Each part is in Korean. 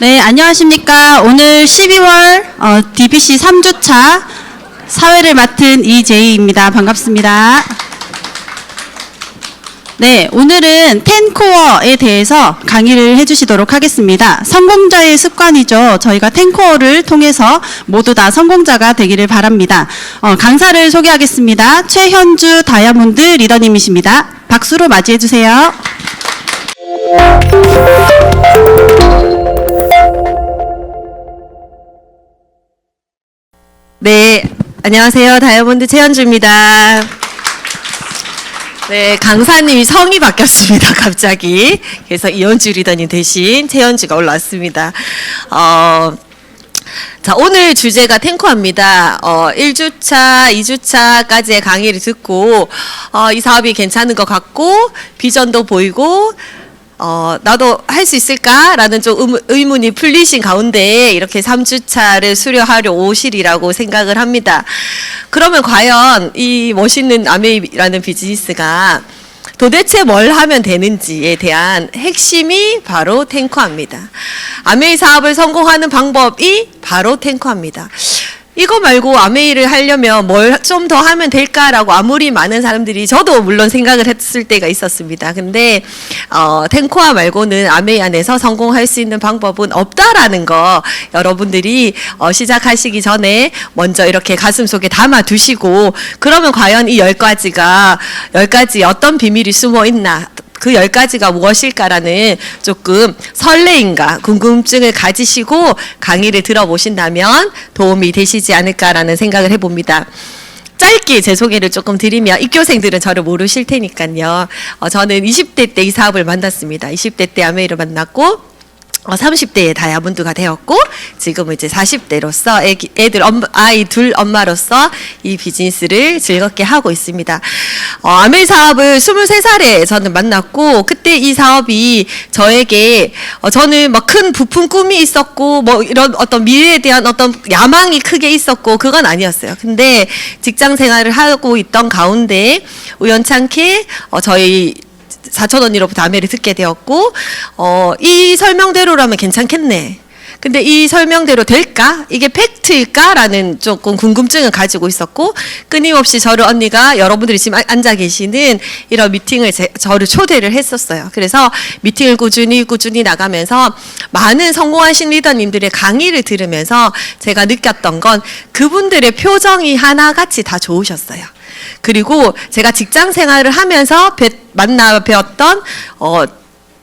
네, 안녕하십니까. 오늘 12월 DBC 3주차 사회를 맡은 이재희입니다. 반갑습니다. 네, 오늘은 10코어에 대해서 강의를 해주시도록 하겠습니다. 성공자의 습관이죠. 저희가 10코어를 통해서 모두 다 성공자가 되기를 바랍니다. 강사를 소개하겠습니다. 최현주 다이아몬드 리더님이십니다. 박수로 맞이해 주세요. 네, 안녕하세요. 다이아몬드 최현주입니다. 네, 강사님이 성이 바뀌었습니다. 갑자기. 그래서 이현주 리더님 대신 최현주가 올라왔습니다. 자, 오늘 주제가 탱커입니다. 1주차, 2주차까지의 강의를 듣고 이 사업이 괜찮은 것 같고 비전도 보이고 나도 할 수 있을까라는 좀 의문이 풀리신 가운데 이렇게 3주차를 수료하려 오시리라고 생각을 합니다. 그러면 과연 이 멋있는 아메이라는 비즈니스가 도대체 뭘 하면 되는지에 대한 핵심이 바로 탱커입니다. 아메이 사업을 성공하는 방법이 바로 탱커입니다. 이거 말고 아메이를 하려면 뭘 좀 더 하면 될까라고 아무리 많은 사람들이 저도 물론 생각을 했을 때가 있었습니다. 근데 탱코아 말고는 아메이 안에서 성공할 수 있는 방법은 없다라는 거 여러분들이 시작하시기 전에 먼저 이렇게 가슴속에 담아 두시고 그러면 과연 이 10가지 어떤 비밀이 숨어 있나 그 10가지가 무엇일까라는 조금 설레임과 궁금증을 가지시고 강의를 들어보신다면 도움이 되시지 않을까라는 생각을 해봅니다. 짧게 제 소개를 조금 드리면 입교생들은 저를 모르실 테니까요. 저는 20대 때 이 사업을 만났습니다. 20대 때 아메이를 만났고 30대에 다이아몬드가 되었고 지금은 이제 40대로서 아이 둘 엄마로서 이 비즈니스를 즐겁게 하고 있습니다. 아메이 사업을 23살에 저는 만났고 그때 이 사업이 저에게 저는 막 큰 부푼 꿈이 있었고 뭐 이런 어떤 미래에 대한 어떤 야망이 크게 있었고 그건 아니었어요. 근데 직장 생활을 하고 있던 가운데 우연찮게 저희 사촌 언니로부터 아메이를 듣게 되었고 이 설명대로라면 괜찮겠네. 근데 이 설명대로 될까? 이게 팩트일까라는 조금 궁금증을 가지고 있었고 끊임없이 저를 언니가 여러분들이 지금 앉아 계시는 이런 미팅을 저를 초대를 했었어요. 그래서 미팅을 꾸준히 나가면서 많은 성공하신 리더님들의 강의를 들으면서 제가 느꼈던 건 그분들의 표정이 하나같이 다 좋으셨어요. 그리고 제가 직장 생활을 하면서 만나 뵈었던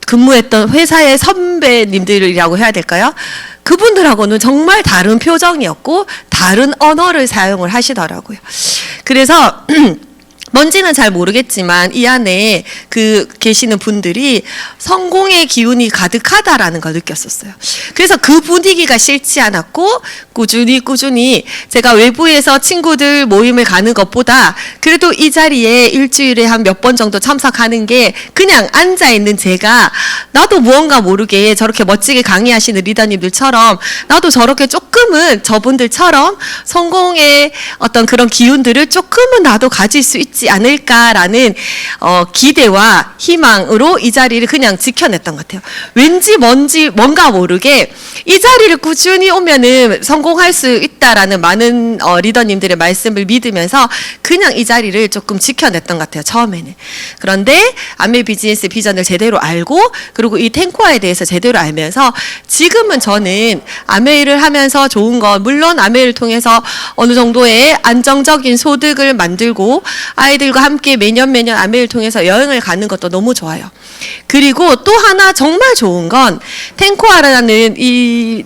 근무했던 회사의 선배님들이라고 해야 될까요? 그분들하고는 정말 다른 표정이었고 다른 언어를 사용을 하시더라고요. 그래서 뭔지는 잘 모르겠지만 이 안에 계시는 분들이 성공의 기운이 가득하다라는 걸 느꼈었어요. 그래서 그 분위기가 싫지 않았고 꾸준히 제가 외부에서 친구들 모임을 가는 것보다 그래도 이 자리에 일주일에 한 몇 번 정도 참석하는 게 그냥 앉아있는 제가 나도 무언가 모르게 저렇게 멋지게 강의하시는 리더님들처럼 나도 저렇게 조금은 저분들처럼 성공의 어떤 그런 기운들을 조금은 나도 가질 수 있지 않을까라는 기대와 희망으로 이 자리를 그냥 지켜냈던 것 같아요. 왠지 뭔가 모르게 이 자리를 꾸준히 오면은 성공할 수 있다라는 많은 리더님들의 말씀을 믿으면서 그냥 이 자리를 조금 지켜냈던 것 같아요. 처음에는. 그런데 아메이 비즈니스 비전을 제대로 알고 그리고 이 탱코아에 대해서 제대로 알면서 지금은 저는 아메이를 하면서 좋은 건 물론 아메이를 통해서 어느 정도의 안정적인 소득을 만들고 아이들과 함께 매년 아메이를 통해서 여행을 가는 것도 너무 좋아요. 그리고 또 하나 정말 좋은 건 탱코아라는 이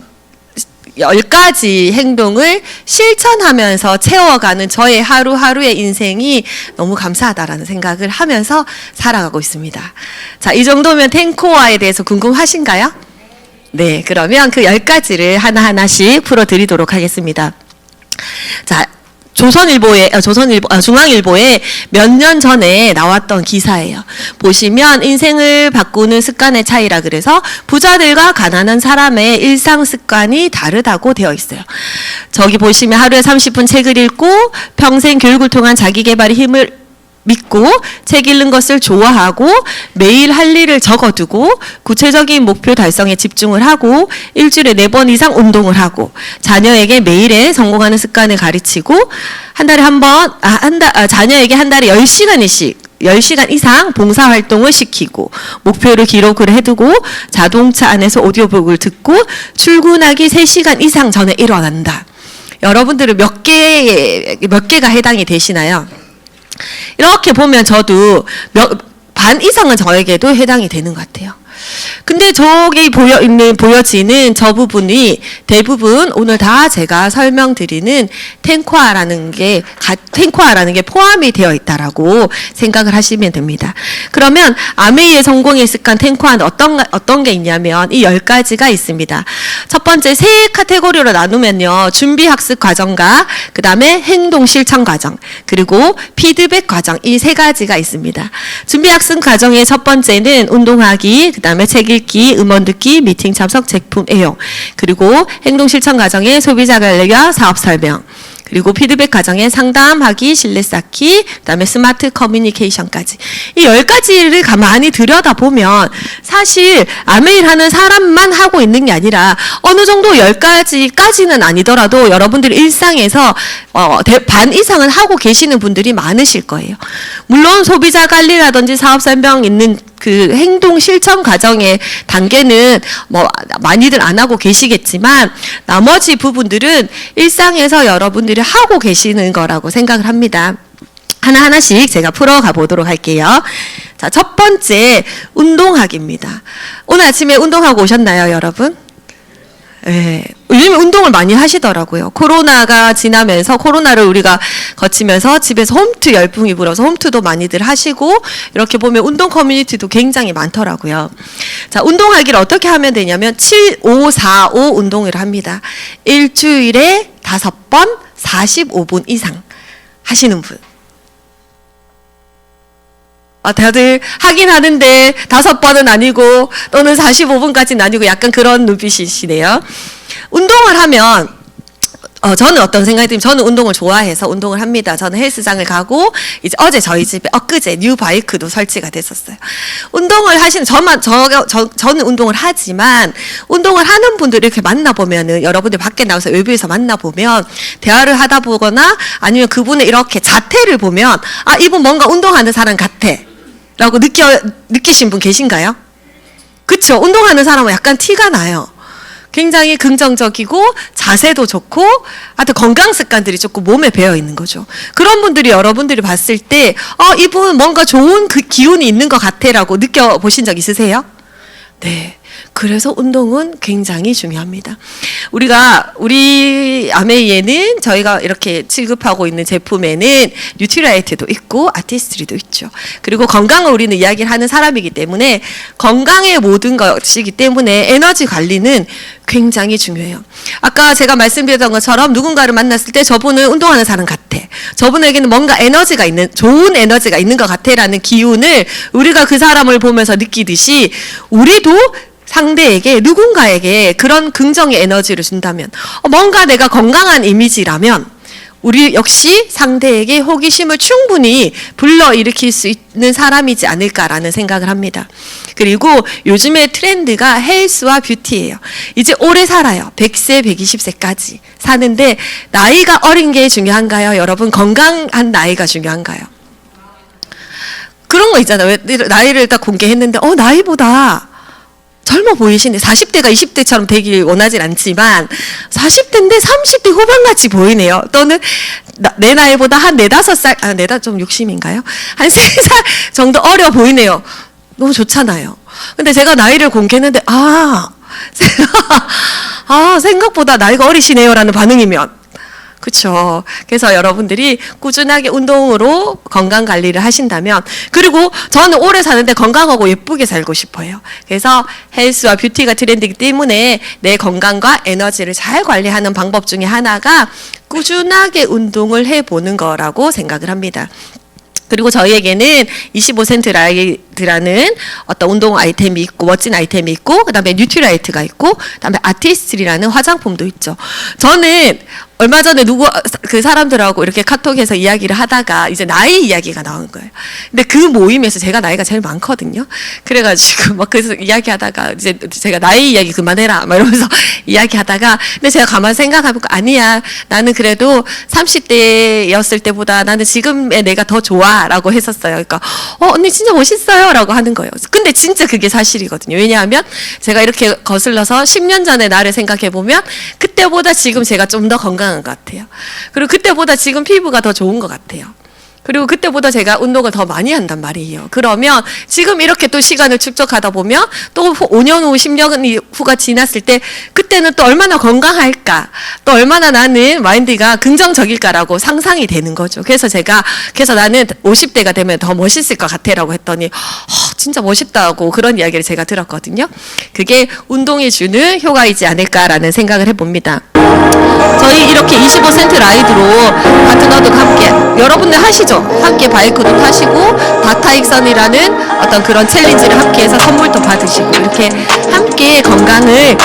10가지 행동을 실천하면서 채워가는 저의 하루하루의 인생이 너무 감사하다라는 생각을 하면서 살아가고 있습니다. 자, 이 정도면 탱코아에 대해서 궁금하신가요? 네, 그러면 그 10가지를 하나하나씩 풀어드리도록 하겠습니다. 자, 중앙일보에 몇 년 전에 나왔던 기사예요. 보시면 인생을 바꾸는 습관의 차이라 그래서 부자들과 가난한 사람의 일상 습관이 다르다고 되어 있어요. 저기 보시면 하루에 30분 책을 읽고 평생 교육을 통한 자기 개발에 힘을 믿고 책 읽는 것을 좋아하고 매일 할 일을 적어두고 구체적인 목표 달성에 집중을 하고 일주일에 4번 이상 운동을 하고 자녀에게 매일에 성공하는 습관을 가르치고 한 달에 한 번, 자녀에게 한 달에 10시간 이상 봉사활동을 시키고 목표를 기록을 해두고 자동차 안에서 오디오북을 듣고 출근하기 3시간 이상 전에 일어난다. 여러분들은 몇 개가 해당이 되시나요? 이렇게 보면 저도 반 이상은 저에게도 해당이 되는 것 같아요. 근데 저기 보여지는 저 부분이 대부분 오늘 다 제가 설명드리는 텐코아라는 게 포함이 되어 있다라고 생각을 하시면 됩니다. 그러면 아메이의 성공의 습관 텐코아는 어떤 게 있냐면 이 10가지가 있습니다. 첫 번째 3 카테고리로 나누면요. 준비 학습 과정과 그 다음에 행동 실천 과정 그리고 피드백 과정 이 3가지가 있습니다. 준비 학습 과정의 첫 번째는 운동하기 그 다음에 책 읽기, 음원 듣기, 미팅 참석, 제품 애용 그리고 행동 실천 과정의 소비자 관리와 사업 설명 그리고 피드백 과정에 상담하기, 신뢰 쌓기, 그다음에 스마트 커뮤니케이션까지 이 10가지를 가만히 들여다보면 사실 아메일 하는 사람만 하고 있는 게 아니라 어느 정도 10가지까지는 아니더라도 여러분들이 일상에서 반 이상은 하고 계시는 분들이 많으실 거예요. 물론 소비자 관리라든지 사업 설명 있는 그 행동 실천 과정의 단계는 뭐 많이들 안 하고 계시겠지만 나머지 부분들은 일상에서 여러분들이 하고 계시는 거라고 생각을 합니다. 하나하나씩 제가 풀어가 보도록 할게요. 자, 첫 번째 운동하기입니다. 오늘 아침에 운동하고 오셨나요, 여러분? 네. 요즘 운동을 많이 하시더라고요. 코로나가 지나면서 코로나를 우리가 거치면서 집에서 홈트 열풍이 불어서 홈트도 많이들 하시고 이렇게 보면 운동 커뮤니티도 굉장히 많더라고요. 자, 운동하기를 어떻게 하면 되냐면 7-5-4-5 운동을 합니다. 일주일에 5번 45분 이상 하시는 분. 다들 하긴 하는데 5번은 아니고 또는 45분까지는 아니고 약간 그런 눈빛이시네요. 운동을 하면 저는 어떤 생각이 들면 저는 운동을 좋아해서 운동을 합니다. 저는 헬스장을 가고 이제 어제 저희 집에 엊그제 뉴 바이크도 설치가 됐었어요. 운동을 하시는 저는 운동을 하지만 운동을 하는 분들 이렇게 만나보면은 여러분들 밖에 나가서 외부에서 만나보면 대화를 하다 보거나 아니면 그분의 이렇게 자태를 보면 아 이분 뭔가 운동하는 사람 같아 라고 느끼신 분 계신가요? 그쵸? 운동하는 사람은 약간 티가 나요. 굉장히 긍정적이고 자세도 좋고 하여튼 건강 습관들이 조금 몸에 배어 있는 거죠. 그런 분들이 여러분들이 봤을 때 이분 뭔가 좋은 그 기운이 있는 것 같아라고 느껴보신 적 있으세요? 네. 그래서 운동은 굉장히 중요합니다. 우리 아메이에는 저희가 이렇게 취급하고 있는 제품에는 뉴트리라이트도 있고 아티스트리도 있죠. 그리고 건강을 우리는 이야기를 하는 사람이기 때문에 건강의 모든 것이기 때문에 에너지 관리는 굉장히 중요해요. 아까 제가 말씀드렸던 것처럼 누군가를 만났을 때 저분은 운동하는 사람 같아. 저분에게는 뭔가 에너지가 있는 좋은 에너지가 있는 것 같아라는 기운을 우리가 그 사람을 보면서 느끼듯이 우리도 상대에게 누군가에게 그런 긍정의 에너지를 준다면 뭔가 내가 건강한 이미지라면 우리 역시 상대에게 호기심을 충분히 불러일으킬 수 있는 사람이지 않을까라는 생각을 합니다. 그리고 요즘의 트렌드가 헬스와 뷰티예요. 이제 오래 살아요. 100세, 120세까지 사는데 나이가 어린 게 중요한가요? 여러분 건강한 나이가 중요한가요? 그런 거 있잖아요. 나이를 딱 공개했는데 나이보다 젊어 보이시네. 40대가 20대처럼 되길 원하진 않지만 40대인데 30대 후반같이 보이네요. 또는 내 나이보다 한 4, 5살, 내다 좀 욕심인가요? 한 3살 정도 어려 보이네요. 너무 좋잖아요. 근데 제가 나이를 공개했는데 생각보다 나이가 어리시네요라는 반응이면 그렇죠. 그래서 여러분들이 꾸준하게 운동으로 건강 관리를 하신다면 그리고 저는 오래 사는데 건강하고 예쁘게 살고 싶어요. 그래서 헬스와 뷰티가 트렌드이기 때문에 내 건강과 에너지를 잘 관리하는 방법 중에 하나가 꾸준하게 운동을 해보는 거라고 생각을 합니다. 그리고 저희에게는 25센트 라이트라는 어떤 운동 아이템이 있고 멋진 아이템이 있고 그다음에 뉴트라이트가 있고 그다음에 아티스트리라는 화장품도 있죠. 저는 얼마 전에 그 사람들하고 이렇게 카톡에서 이야기를 하다가 이제 나이 이야기가 나온 거예요. 근데 그 모임에서 제가 나이가 제일 많거든요. 그래가지고 막 그래서 이야기하다가 이제 제가 나이 이야기 그만해라 막 이러면서 이야기하다가 근데 제가 가만히 생각해보니까 아니야. 나는 그래도 30대였을 때보다 나는 지금의 내가 더 좋아라고 했었어요. 그러니까 언니 진짜 멋있어요라고 하는 거예요. 근데 진짜 그게 사실이거든요. 왜냐하면 제가 이렇게 거슬러서 10년 전의 나를 생각해보면 그때보다 지금 제가 좀 더 건강한 것 같아요. 그리고 그때보다 지금 피부가 더 좋은 것 같아요. 그리고 그때보다 제가 운동을 더 많이 한단 말이에요. 그러면 지금 이렇게 또 시간을 축적하다 보면 또 5년 후, 10년 후가 지났을 때 그때는 또 얼마나 건강할까, 또 얼마나 나는 마인드가 긍정적일까라고 상상이 되는 거죠. 그래서 나는 50대가 되면 더 멋있을 것 같아라고 했더니 진짜 멋있다고 그런 이야기를 제가 들었거든요. 그게 운동이 주는 효과이지 않을까라는 생각을 해봅니다. 저희 이렇게 25센트 라이드로 파트너도 함께 여러분들 하시죠. 함께 바이크도 타시고 다타익선이라는 어떤 그런 챌린지를 함께해서 선물도 받으시고 이렇게 함께 건강을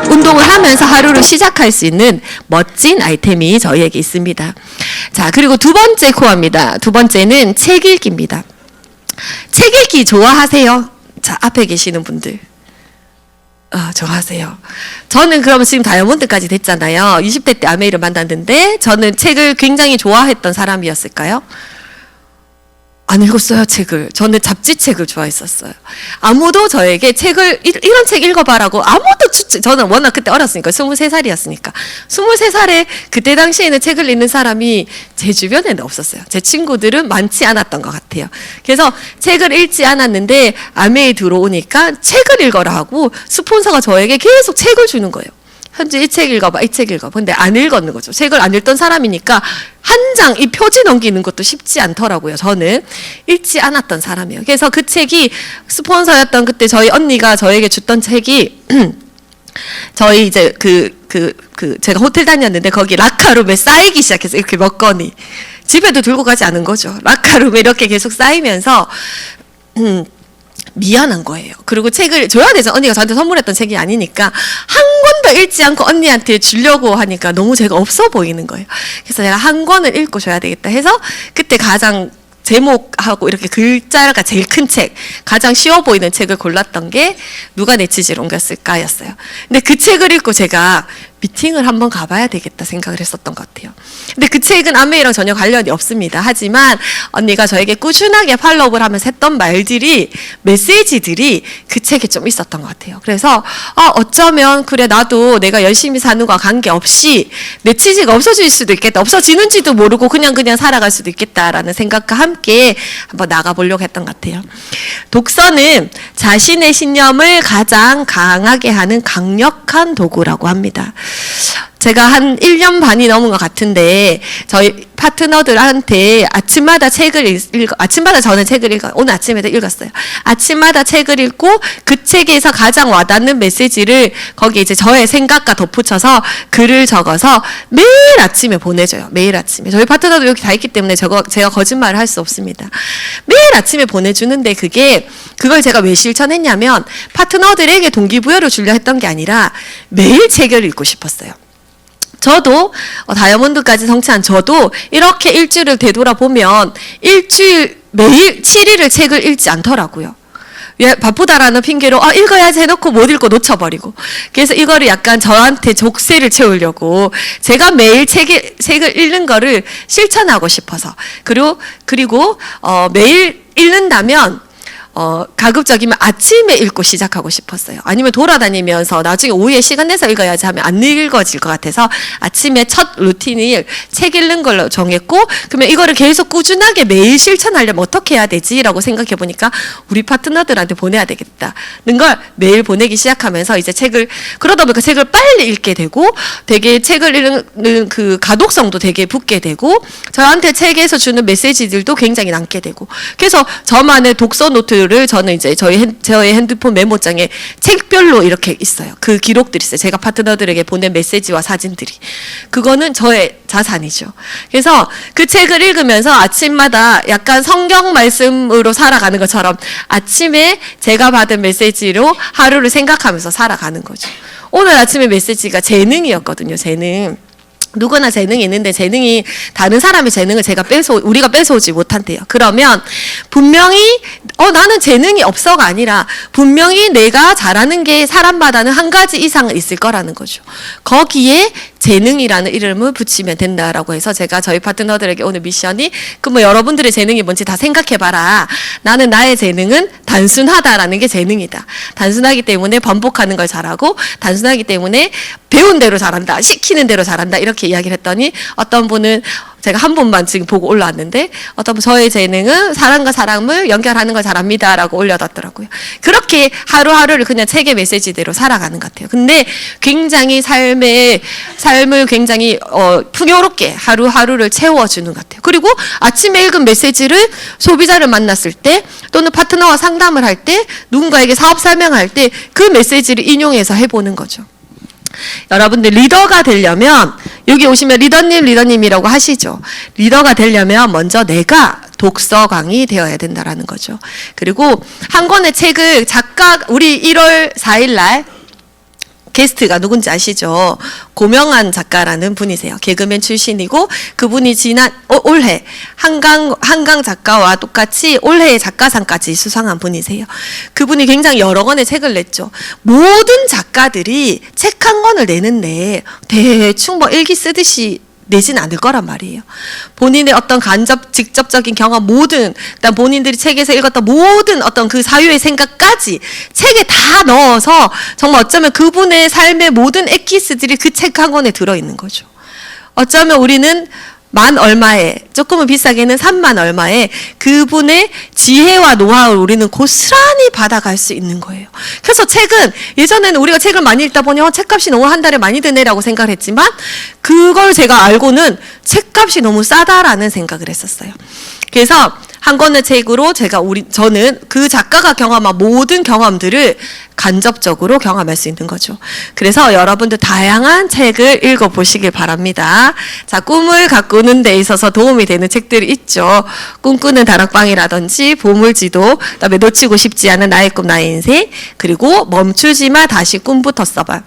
운동을 하면서 하루를 시작할 수 있는 멋진 아이템이 저희에게 있습니다. 자, 그리고 두 번째 코어입니다. 두 번째는 책 읽기입니다. 책 읽기 좋아하세요? 자, 앞에 계시는 분들. 좋아하세요. 저는 그러면 지금 다이아몬드까지 됐잖아요. 20대 때 아메이를 만났는데 저는 책을 굉장히 좋아했던 사람이었을까요? 안 읽었어요, 책을. 저는 잡지책을 좋아했었어요. 아무도 저에게 이런 책 읽어봐라고 저는 워낙 그때 어렸으니까, 23살이었으니까. 23살에 그때 당시에는 책을 읽는 사람이 제 주변에는 없었어요. 제 친구들은 많지 않았던 것 같아요. 그래서 책을 읽지 않았는데, 아메이 들어오니까 책을 읽어라 하고 스폰서가 저에게 계속 책을 주는 거예요. 현재 이 책 읽어봐, 이 책 읽어봐. 근데 안 읽었는 거죠. 책을 안 읽던 사람이니까 한 장 이 표지 넘기는 것도 쉽지 않더라고요. 저는 읽지 않았던 사람이에요. 그래서 그 책이 스폰서였던 그때 저희 언니가 저에게 줬던 책이 저희 이제 제가 호텔 다녔는데 거기 라카룸에 쌓이기 시작해서 이렇게 몇 권이 집에도 들고 가지 않은 거죠. 라카룸에 이렇게 계속 쌓이면서 미안한 거예요. 그리고 책을 줘야 되죠. 언니가 저한테 선물했던 책이 아니니까 한 권도 읽지 않고 언니한테 주려고 하니까 너무 제가 없어 보이는 거예요. 그래서 내가 한 권을 읽고 줘야 되겠다 해서 그때 가장 제목하고 이렇게 글자가 제일 큰 책, 가장 쉬워 보이는 책을 골랐던 게 누가 내 치즈를 옮겼을까였어요. 근데 그 책을 읽고 제가 미팅을 한번 가봐야 되겠다 생각을 했었던 것 같아요. 근데 그 책은 아메이랑 전혀 관련이 없습니다. 하지만 언니가 저에게 꾸준하게 팔로우를 하면서 했던 말들이, 메시지들이 그 책에 좀 있었던 것 같아요. 그래서 어쩌면 그래 나도 내가 열심히 사는 거와 관계없이 내 치즈가 없어질 수도 있겠다. 없어지는지도 모르고 그냥 살아갈 수도 있겠다라는 생각과 함께 한번 나가보려고 했던 것 같아요. 독서는 자신의 신념을 가장 강하게 하는 강력한 도구라고 합니다. 제가 한 1년 반이 넘은 것 같은데 저희 파트너들한테 아침마다 저는 책을 읽어 오늘 아침에도 읽었어요. 아침마다 책을 읽고 그 책에서 가장 와닿는 메시지를 거기에 이제 저의 생각과 덧붙여서 글을 적어서 매일 아침에 보내줘요. 매일 아침에. 저희 파트너도 여기 다 있기 때문에 제가 거짓말을 할 수 없습니다. 매일 아침에 보내주는데 그걸 제가 왜 실천했냐면 파트너들에게 동기부여를 주려 했던 게 아니라 매일 책을 읽고 싶었어요. 저도 다이아몬드까지 성취한 저도 이렇게 일주일을 되돌아보면 매일 7일을 책을 읽지 않더라고요. 바쁘다라는 핑계로 읽어야지 해놓고 못 읽고 놓쳐버리고, 그래서 이거를 약간 저한테 족쇄를 채우려고 제가 매일 책을 읽는 거를 실천하고 싶어서, 그리고 매일 읽는다면 가급적이면 아침에 읽고 시작하고 싶었어요. 아니면 돌아다니면서 나중에 오후에 시간 내서 읽어야지 하면 안 읽어질 것 같아서 아침에 첫 루틴을 책 읽는 걸로 정했고, 그러면 이거를 계속 꾸준하게 매일 실천하려면 어떻게 해야 되지? 라고 생각해 보니까 우리 파트너들한테 보내야 되겠다는 걸 매일 보내기 시작하면서 이제 그러다 보니까 책을 빨리 읽게 되고 되게 책을 읽는 그 가독성도 되게 붙게 되고 저한테 책에서 주는 메시지들도 굉장히 남게 되고, 그래서 저만의 독서 노트 저는 이제 저의 핸드폰 메모장에 책별로 이렇게 있어요. 그 기록들이 있어요. 제가 파트너들에게 보낸 메시지와 사진들이. 그거는 저의 자산이죠. 그래서 그 책을 읽으면서 아침마다 약간 성경 말씀으로 살아가는 것처럼 아침에 제가 받은 메시지로 하루를 생각하면서 살아가는 거죠. 오늘 아침에 메시지가 재능이었거든요. 재능. 누구나 재능이 있는데 재능이 다른 사람의 재능을 우리가 뺏어오지 못한대요. 그러면 분명히 나는 재능이 없어가 아니라 분명히 내가 잘하는 게 사람마다는 한 가지 이상은 있을 거라는 거죠. 거기에 재능이라는 이름을 붙이면 된다라고 해서 제가 저희 파트너들에게 오늘 미션이 여러분들의 재능이 뭔지 다 생각해봐라. 나는 나의 재능은 단순하다라는 게 재능이다. 단순하기 때문에 반복하는 걸 잘하고 단순하기 때문에 배운 대로 잘한다. 시키는 대로 잘한다. 이렇게 이야기를 했더니 어떤 분은 제가 한 분만 지금 보고 올라왔는데 어떤 분 저의 재능은 사람과 사람을 연결하는 걸 잘합니다라고 올려놨더라고요. 그렇게 하루하루를 그냥 책의 메시지대로 살아가는 것 같아요. 근데 굉장히 삶을 굉장히 풍요롭게 하루하루를 채워주는 것 같아요. 그리고 아침에 읽은 메시지를 소비자를 만났을 때 또는 파트너와 상담을 할 때 누군가에게 사업 설명할 때 그 메시지를 인용해서 해보는 거죠. 여러분들 리더가 되려면 여기 오시면 리더님이라고 하시죠. 리더가 되려면 먼저 내가 독서광이 되어야 된다라는 거죠. 그리고 한 권의 책을 우리 1월 4일 날 게스트가 누군지 아시죠? 고명한 작가라는 분이세요. 개그맨 출신이고 그분이 올해 한강 작가와 똑같이 올해의 작가상까지 수상한 분이세요. 그분이 굉장히 여러 권의 책을 냈죠. 모든 작가들이 책 한 권을 내는데 대충 일기 쓰듯이 내진 않을 거란 말이에요. 본인의 어떤 직접적인 경험 그다음 본인들이 책에서 읽었던 모든 어떤 그 사유의 생각까지 책에 다 넣어서 정말 어쩌면 그분의 삶의 모든 엑기스들이 그 책 한 권에 들어있는 거죠. 어쩌면 우리는 만 얼마에, 조금은 비싸게는 3만 얼마에 그분의 지혜와 노하우를 우리는 고스란히 받아갈 수 있는 거예요. 그래서 책은 예전에는 우리가 책을 많이 읽다 보니 책값이 너무 한 달에 많이 드네라고 생각을 했지만 그걸 제가 알고는 책값이 너무 싸다라는 생각을 했었어요. 그래서 한 권의 책으로 저는 그 작가가 경험한 모든 경험들을 간접적으로 경험할 수 있는 거죠. 그래서 여러분들 다양한 책을 읽어보시길 바랍니다. 자, 꿈을 가꾸는 데 있어서 도움이 되는 책들이 있죠. 꿈꾸는 다락방이라든지 보물지도, 그다음에 놓치고 싶지 않은 나의 꿈 나의 인생, 그리고 멈추지마 다시 꿈부터 써봐.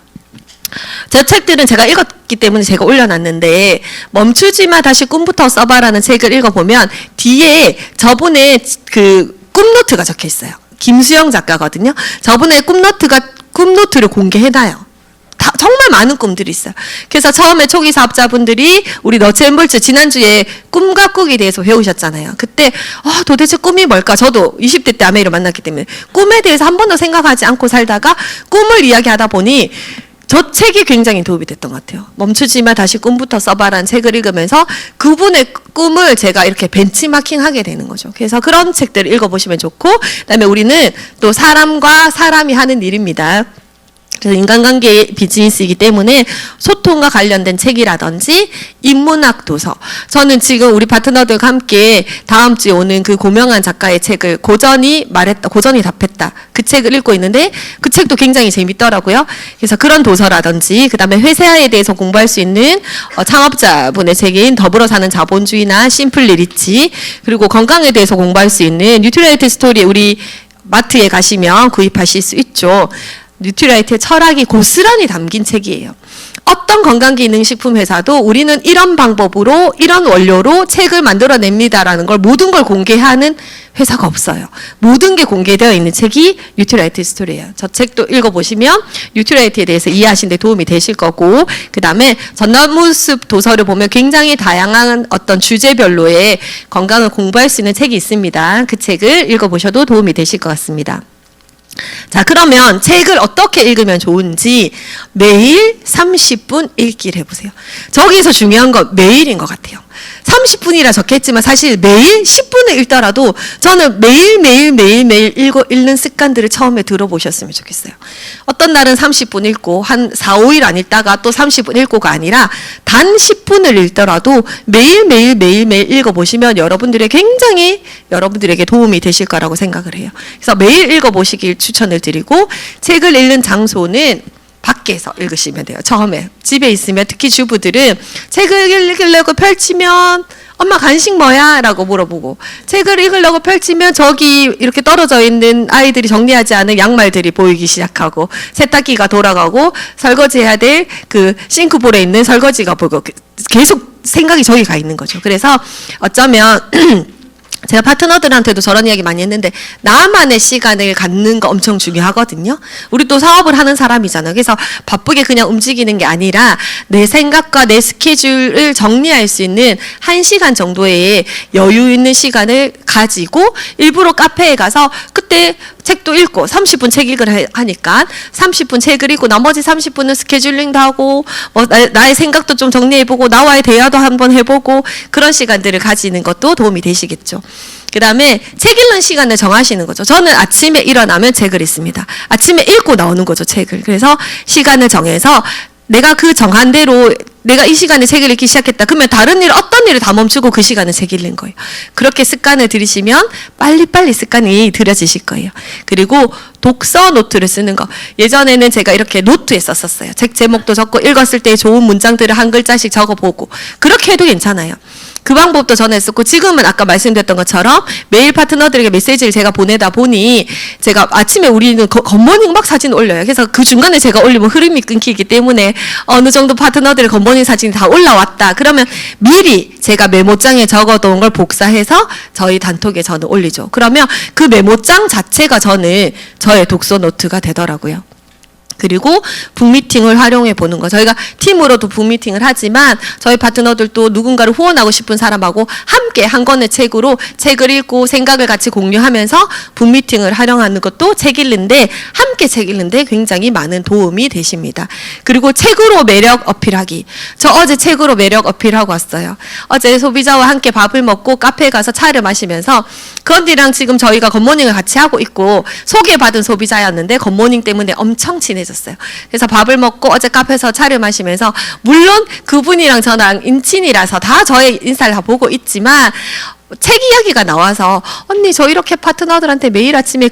저 책들은 제가 읽었기 때문에 제가 올려놨는데 멈추지마 다시 꿈부터 써봐라는 책을 읽어보면 뒤에 저분의 그 꿈노트가 적혀 있어요. 김수영 작가거든요. 저분의 꿈노트를 공개해놔요. 정말 많은 꿈들이 있어요. 그래서 처음에 초기 사업자분들이 우리 너체엠볼츠 지난주에 꿈 가꾸기에 대해서 배우셨잖아요. 그때 도대체 꿈이 뭘까? 저도 20대 때 아메이를 만났기 때문에 꿈에 대해서 한 번도 생각하지 않고 살다가 꿈을 이야기하다 보니 저 책이 굉장히 도움이 됐던 것 같아요. 멈추지마 다시 꿈부터 써봐라는 책을 읽으면서 그분의 꿈을 제가 이렇게 벤치마킹하게 되는 거죠. 그래서 그런 책들을 읽어보시면 좋고, 그다음에 우리는 또 사람과 사람이 하는 일입니다. 그래서 인간관계 비즈니스이기 때문에 소통과 관련된 책이라든지 인문학 도서. 저는 지금 우리 파트너들과 함께 다음 주에 오는 그 고명한 작가의 책을 고전이 답했다. 그 책을 읽고 있는데 그 책도 굉장히 재밌더라고요. 그래서 그런 도서라든지 그다음에 회사에 대해서 공부할 수 있는 창업자분의 책인 더불어 사는 자본주의나 심플리 리치, 그리고 건강에 대해서 공부할 수 있는 뉴트리라이트 스토리 우리 마트에 가시면 구입하실 수 있죠. 뉴트리라이트의 철학이 고스란히 담긴 책이에요. 어떤 건강기능식품 회사도 우리는 이런 방법으로 이런 원료로 책을 만들어냅니다라는 걸 모든 걸 공개하는 회사가 없어요. 모든 게 공개되어 있는 책이 뉴트리라이트 스토리예요. 저 책도 읽어보시면 뉴트리라이트에 대해서 이해하시는 데 도움이 되실 거고, 그 다음에 전나무숲 도서를 보면 굉장히 다양한 어떤 주제별로의 건강을 공부할 수 있는 책이 있습니다. 그 책을 읽어보셔도 도움이 되실 것 같습니다. 자, 그러면 책을 어떻게 읽으면 좋은지 매일 30분 읽기를 해보세요. 저기서 중요한 건 매일인 것 같아요. 30분이라 적혀있지만 사실 매일 10분을 읽더라도 저는 매일 읽는 습관들을 처음에 들어보셨으면 좋겠어요. 어떤 날은 30분 읽고 한 4, 5일 안 읽다가 또 30분 읽고가 아니라 단 10분을 읽더라도 매일 읽어보시면 여러분들에게 도움이 되실 거라고 생각을 해요. 그래서 매일 읽어보시길 추천을 드리고, 책을 읽는 장소는 밖에서 읽으시면 돼요. 처음에 집에 있으면 특히 주부들은 책을 읽으려고 펼치면 엄마 간식 뭐야? 라고 물어보고 책을 읽으려고 펼치면 저기 이렇게 떨어져 있는 아이들이 정리하지 않은 양말들이 보이기 시작하고 세탁기가 돌아가고 설거지해야 될 그 싱크볼에 있는 설거지가 보이고 계속 생각이 저기 가 있는 거죠. 그래서 어쩌면 제가 파트너들한테도 저런 이야기 많이 했는데 나만의 시간을 갖는 거 엄청 중요하거든요. 우리 또 사업을 하는 사람이잖아요. 그래서 바쁘게 그냥 움직이는 게 아니라 내 생각과 내 스케줄을 정리할 수 있는 1시간 정도의 여유 있는 시간을 가지고 일부러 카페에 가서 그때 책도 읽고 30분 책 읽으라 하니까 30분 책을 읽고 나머지 30분은 스케줄링도 하고 뭐 나의 생각도 좀 정리해보고 나와의 대화도 한번 해보고 그런 시간들을 가지는 것도 도움이 되시겠죠. 그 다음에 책 읽는 시간을 정하시는 거죠. 저는 아침에 일어나면 책을 읽습니다. 아침에 읽고 나오는 거죠, 책을. 그래서 시간을 정해서 내가 그 정한 대로 내가 이 시간에 책을 읽기 시작했다. 그러면 다른 일, 어떤 일을 다 멈추고 그 시간에 책 읽는 거예요. 그렇게 습관을 들이시면 빨리빨리 습관이 들여지실 거예요. 그리고 독서 노트를 쓰는 거. 예전에는 제가 이렇게 노트에 썼었어요. 책 제목도 적고 읽었을 때 좋은 문장들을 한 글자씩 적어보고. 그렇게 해도 괜찮아요. 그 방법도 전에 했었고 지금은 아까 말씀드렸던 것처럼 매일 파트너들에게 메시지를 제가 보내다 보니 제가 아침에 우리는 굿모닝 막 사진 올려요. 그래서 그 중간에 제가 올리면 흐름이 끊기기 때문에 어느 정도 파트너들의 굿모닝 사진이 다 올라왔다. 그러면 미리 제가 메모장에 적어놓은 걸 복사해서 저희 단톡에 저는 올리죠. 그러면 그 메모장 자체가 저는 저의 독서 노트가 되더라고요. 그리고 북미팅을 활용해 보는 거. 저희가 팀으로도 북미팅을 하지만 저희 파트너들도 누군가를 후원하고 싶은 사람하고 함께 한 권의 책으로 책을 읽고 생각을 같이 공유하면서 북미팅을 활용하는 것도 책 읽는데 함께 책 읽는데 굉장히 많은 도움이 되십니다. 그리고 책으로 매력 어필하기. 저 어제 책으로 매력 어필하고 왔어요. 어제 소비자와 함께 밥을 먹고 카페에 가서 차를 마시면서 그 언니랑 지금 저희가 굿모닝을 같이 하고 있고 소개받은 소비자였는데 굿모닝 때문에 엄청 친해졌어요. 그래서 밥을 먹고 어제 카페에서 차를 마시면서 물론 그분이랑 저랑 인친이라서 다 저의 인사를 다 보고 있지만 책 이야기가 나와서 언니 저 이렇게 파트너들한테 매일 아침에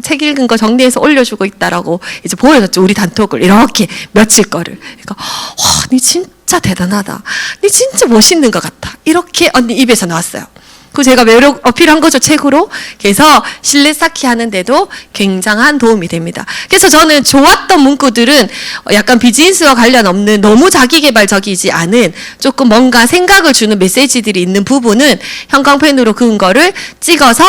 책 읽은 거 정리해서 올려주고 있다라고 이제 보여줬죠. 우리 단톡을 이렇게 며칠 거를. 그러니까 와, 니 진짜 대단하다. 니 진짜 멋있는 것 같아. 이렇게 언니 입에서 나왔어요. 그 제가 매력 어필한 거죠, 책으로. 그래서 신뢰 쌓기 하는데도 굉장한 도움이 됩니다. 그래서 저는 좋았던 문구들은 약간 비즈니스와 관련 없는 너무 자기개발적이지 않은 조금 뭔가 생각을 주는 메시지들이 있는 부분은 형광펜으로 그은 거를 찍어서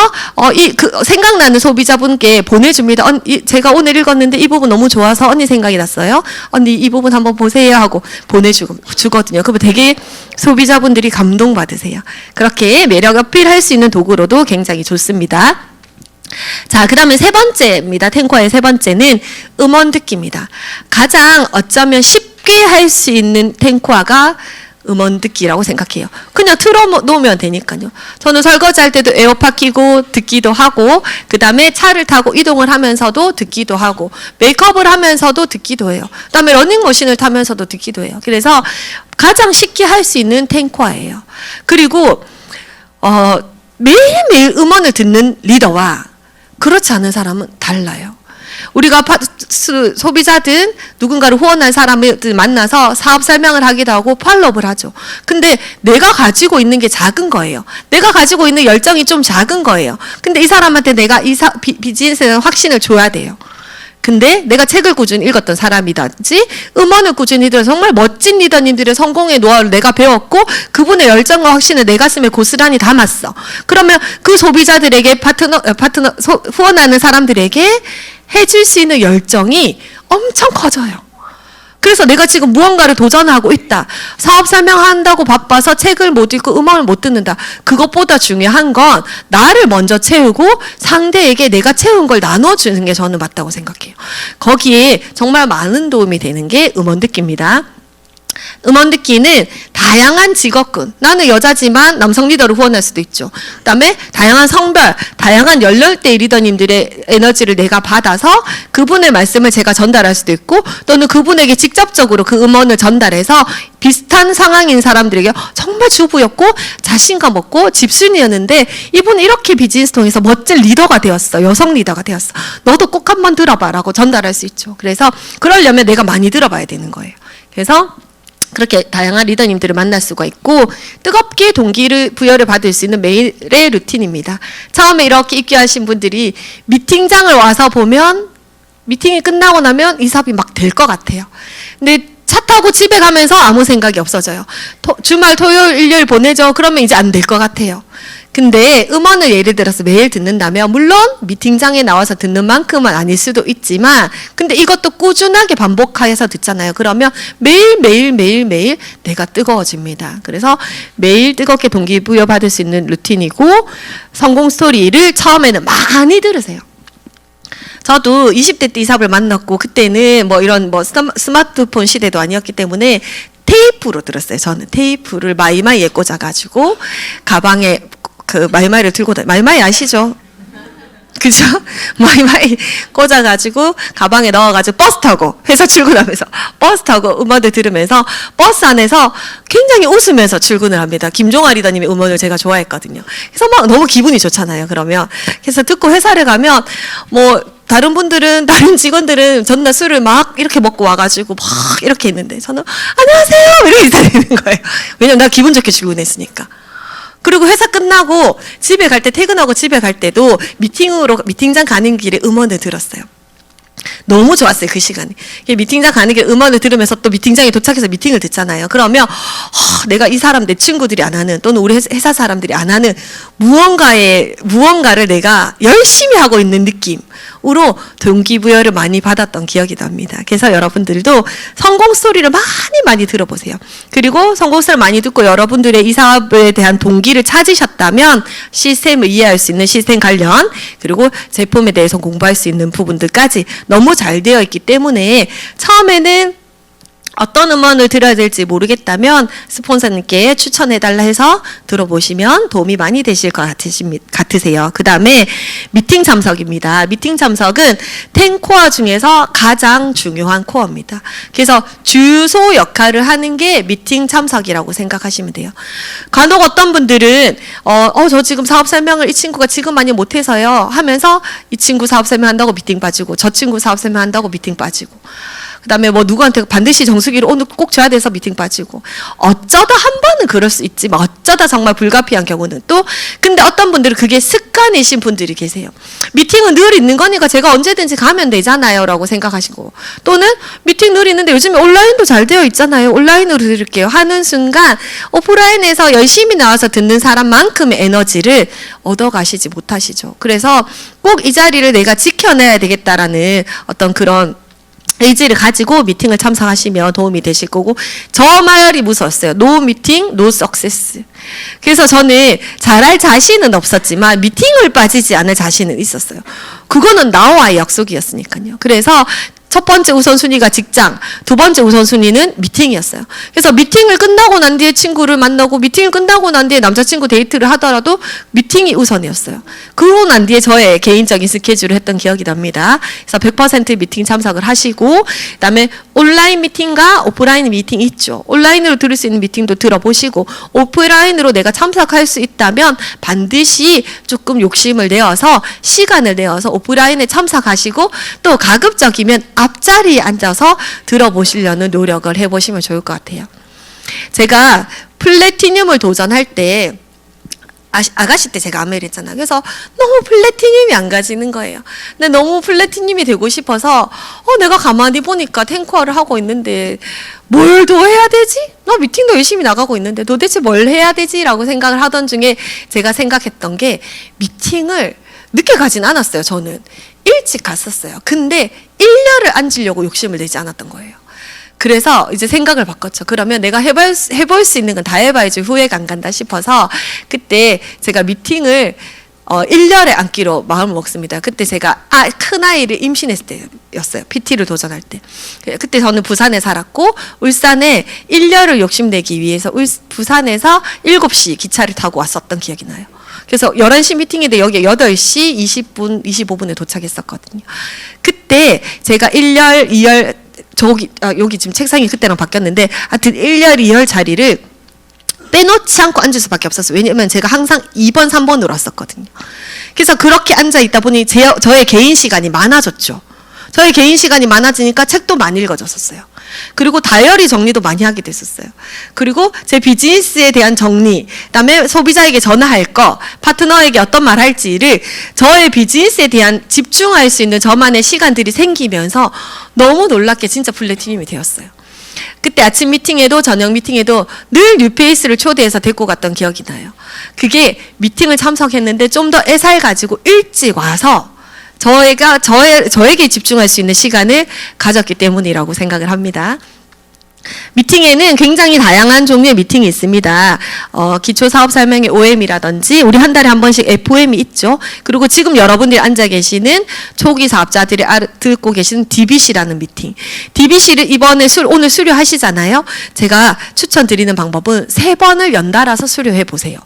생각나는 소비자분께 보내줍니다. 제가 오늘 읽었는데 이 부분 너무 좋아서 언니 생각이 났어요. 언니 이 부분 한번 보세요 하고 보내주거든요. 그러면 되게 소비자분들이 감동받으세요. 그렇게 매력 어필할 수 있는 도구로도 굉장히 좋습니다. 자, 그러면 세 번째입니다. 탱커의 세 번째는 음원 듣기입니다. 가장 어쩌면 쉽게 할 수 있는 탱커가 음원 듣기라고 생각해요. 그냥 틀어놓으면 되니까요. 저는 설거지할 때도 에어팟 끼고 듣기도 하고 그 다음에 차를 타고 이동을 하면서도 듣기도 하고 메이크업을 하면서도 듣기도 해요. 그 다음에 러닝머신을 타면서도 듣기도 해요. 그래서 가장 쉽게 할 수 있는 탱커예요. 그리고 매일매일 음원을 듣는 리더와 그렇지 않은 사람은 달라요. 우리가 소비자든 누군가를 후원한 사람을 만나서 사업 설명을 하기도 하고 팔로우를 하죠. 근데 내가 가지고 있는 게 작은 거예요. 내가 가지고 있는 열정이 좀 작은 거예요. 근데 이 사람한테 내가 비즈니스에 대한 확신을 줘야 돼요. 근데 내가 책을 꾸준히 읽었던 사람이든지 음원을 꾸준히 들어서 정말 멋진 리더님들의 성공의 노하우를 내가 배웠고 그분의 열정과 확신을 내 가슴에 고스란히 담았어. 그러면 그 소비자들에게 후원하는 사람들에게 해줄 수 있는 열정이 엄청 커져요. 그래서 내가 지금 무언가를 도전하고 있다. 사업 설명한다고 바빠서 책을 못 읽고 음원을 못 듣는다. 그것보다 중요한 건 나를 먼저 채우고 상대에게 내가 채운 걸 나눠주는 게 저는 맞다고 생각해요. 거기에 정말 많은 도움이 되는 게 음원 듣기입니다. 음원 듣기는 다양한 직업군, 나는 여자지만 남성 리더를 후원할 수도 있죠. 그다음에 다양한 성별, 다양한 연령대의 리더님들의 에너지를 내가 받아서 그분의 말씀을 제가 전달할 수도 있고, 또는 그분에게 직접적으로 그 음원을 전달해서 비슷한 상황인 사람들에게 정말 주부였고 자신감 없고 집순이였는데 이분은 이렇게 비즈니스 통해서 멋진 리더가 되었어. 여성 리더가 되었어. 너도 꼭 한번 들어봐라고 전달할 수 있죠. 그래서 그러려면 내가 많이 들어봐야 되는 거예요. 그래서 그렇게 다양한 리더님들을 만날 수가 있고, 뜨겁게 동기를 부여를 받을 수 있는 매일의 루틴입니다. 처음에 이렇게 입교하신 분들이 미팅장을 와서 보면, 미팅이 끝나고 나면 이 사업이 막 될 것 같아요. 근데 차 타고 집에 가면서 아무 생각이 없어져요. 주말 토요일 일요일 보내죠. 그러면 이제 안 될 것 같아요. 근데 음원을 예를 들어서 매일 듣는다면, 물론 미팅장에 나와서 듣는 만큼은 아닐 수도 있지만, 근데 이것도 꾸준하게 반복해서 듣잖아요. 그러면 매일 내가 뜨거워집니다. 그래서 매일 뜨겁게 동기부여 받을 수 있는 루틴이고, 성공 스토리를 처음에는 많이 들으세요. 저도 20대 때 이 사업을 만났고, 그때는 뭐 이런 뭐 스마트폰 시대도 아니었기 때문에 테이프로 들었어요. 저는 테이프를 마이마이에 꽂아가지고 가방에 그 마이마이를 들고 마이마이 아시죠? 그죠? 마이마이 꽂아가지고 가방에 넣어가지고 버스 타고 회사 출근하면서 버스 타고 음원을 들으면서 버스 안에서 굉장히 웃으면서 출근을 합니다. 김종아 리더님의 음원을 제가 좋아했거든요. 그래서 막 너무 기분이 좋잖아요. 그러면 그래서 듣고 회사를 가면 뭐 다른 분들은, 다른 직원들은 전날 술을 막 이렇게 먹고 와가지고 막 이렇게 했는데 저는 안녕하세요 이렇게 인사드리는 거예요. 왜냐면 나 기분 좋게 출근했으니까. 그리고 회사 끝나고 집에 갈 때, 퇴근하고 집에 갈 때도 미팅장 가는 길에 음원을 들었어요. 너무 좋았어요, 그 시간이. 미팅장 가는 길에 음원을 들으면서 또 미팅장에 도착해서 미팅을 듣잖아요. 그러면 내가 이 사람, 내 친구들이 안 하는, 또는 우리 회사 사람들이 안 하는 무언가를 내가 열심히 하고 있는 느낌으로 동기부여를 많이 받았던 기억이 납니다. 그래서 여러분들도 성공 스토리를 많이 들어보세요. 그리고 성공 스토리를 많이 듣고 여러분들의 이 사업에 대한 동기를 찾으셨다면 시스템을 이해할 수 있는 시스템 관련, 그리고 제품에 대해서 공부할 수 있는 부분들까지 너무 잘 되어 있기 때문에 처음에는 어떤 음원을 들어야 될지 모르겠다면 스폰서님께 추천해달라 해서 들어보시면 도움이 많이 되실 것 같으세요. 그 다음에 미팅 참석입니다. 미팅 참석은 10코어 중에서 가장 중요한 코어입니다. 그래서 주소 역할을 하는 게 미팅 참석이라고 생각하시면 돼요. 간혹 어떤 분들은 저 지금 사업 설명을 이 친구가 지금 많이 못해서요 하면서 이 친구 사업 설명한다고 미팅 빠지고, 저 친구 사업 설명한다고 미팅 빠지고, 그 다음에 뭐 누구한테 반드시 정수기를 오늘 꼭 줘야 돼서 미팅 빠지고, 어쩌다 한 번은 그럴 수 있지만 어쩌다 정말 불가피한 경우는 또, 근데 어떤 분들은 그게 습관이신 분들이 계세요. 미팅은 늘 있는 거니까 제가 언제든지 가면 되잖아요 라고 생각하시고, 또는 미팅 늘 있는데 요즘에 온라인도 잘 되어 있잖아요, 온라인으로 들을게요 하는 순간 오프라인에서 열심히 나와서 듣는 사람만큼의 에너지를 얻어가시지 못하시죠. 그래서 꼭 이 자리를 내가 지켜내야 되겠다라는 어떤 그런 의지를 가지고 미팅을 참석하시면 도움이 되실 거고, 저 말이 무서웠어요. No meeting, no success. 그래서 저는 잘할 자신은 없었지만 미팅을 빠지지 않을 자신은 있었어요. 그거는 나와의 약속이었으니까요. 그래서 첫 번째 우선순위가 직장, 두 번째 우선순위는 미팅이었어요. 그래서 미팅을 끝나고 난 뒤에 친구를 만나고, 미팅을 끝나고 난 뒤에 남자친구 데이트를 하더라도 미팅이 우선이었어요. 그러고 난 뒤에 저의 개인적인 스케줄을 했던 기억이 납니다. 그래서 100% 미팅 참석을 하시고, 그다음에 온라인 미팅과 오프라인 미팅 있죠. 온라인으로 들을 수 있는 미팅도 들어보시고, 오프라인으로 내가 참석할 수 있다면 반드시 조금 욕심을 내어서, 시간을 내어서 오프라인에 참석하시고, 또 가급적이면 앞자리에 앉아서 들어보시려는 노력을 해보시면 좋을 것 같아요. 제가 플래티늄을 도전할 때, 아가씨 때 제가 아메리 했잖아요. 그래서 너무 플래티늄이 안 가지는 거예요. 근데 너무 플래티늄이 되고 싶어서 내가 가만히 보니까 탱커를 하고 있는데 뭘 더 해야 되지? 나 미팅도 열심히 나가고 있는데 도대체 뭘 해야 되지? 라고 생각을 하던 중에 제가 생각했던 게, 미팅을 늦게 가진 않았어요. 저는 일찍 갔었어요. 근데 1년을 앉으려고 욕심을 내지 않았던 거예요. 그래서 이제 생각을 바꿨죠. 그러면 내가 해볼 수 있는 건 다 해봐야지 후회가 안 간다 싶어서, 그때 제가 미팅을 1년에 앉기로 마음을 먹습니다. 그때 제가 큰아이를 임신했을 때였어요. PT를 도전할 때. 그때 저는 부산에 살았고 울산에 1년을 욕심내기 위해서 부산에서 7시 기차를 타고 왔었던 기억이 나요. 그래서 11시 미팅인데 여기 8시 20분, 25분에 도착했었거든요. 그때 제가 1열, 2열, 여기 지금 책상이 그때랑 바뀌었는데 하여튼 1열, 2열 자리를 빼놓지 않고 앉을 수밖에 없었어요. 왜냐면 제가 항상 2번, 3번으로 왔었거든요. 그래서 그렇게 앉아 있다 보니 저의 개인 시간이 많아졌죠. 저의 개인 시간이 많아지니까 책도 많이 읽어졌었어요. 그리고 다이어리 정리도 많이 하게 됐었어요. 그리고 제 비즈니스에 대한 정리, 그다음에 소비자에게 전화할 거, 파트너에게 어떤 말 할지를 저의 비즈니스에 대한 집중할 수 있는 저만의 시간들이 생기면서 너무 놀랍게 진짜 플래티넘이 되었어요. 그때 아침 미팅에도 저녁 미팅에도 늘 뉴페이스를 초대해서 데리고 갔던 기억이 나요. 그게 미팅을 참석했는데 좀 더 애살 가지고 일찍 와서 저에게 집중할 수 있는 시간을 가졌기 때문이라고 생각을 합니다. 미팅에는 굉장히 다양한 종류의 미팅이 있습니다. 기초사업설명회 OM이라든지 우리 한 달에 한 번씩 FOM이 있죠. 그리고 지금 여러분들이 앉아 계시는 초기 사업자들이 듣고 계시는 DBC라는 미팅. DBC를 오늘 수료하시잖아요. 제가 추천드리는 방법은 3번을 연달아서 수료해 보세요.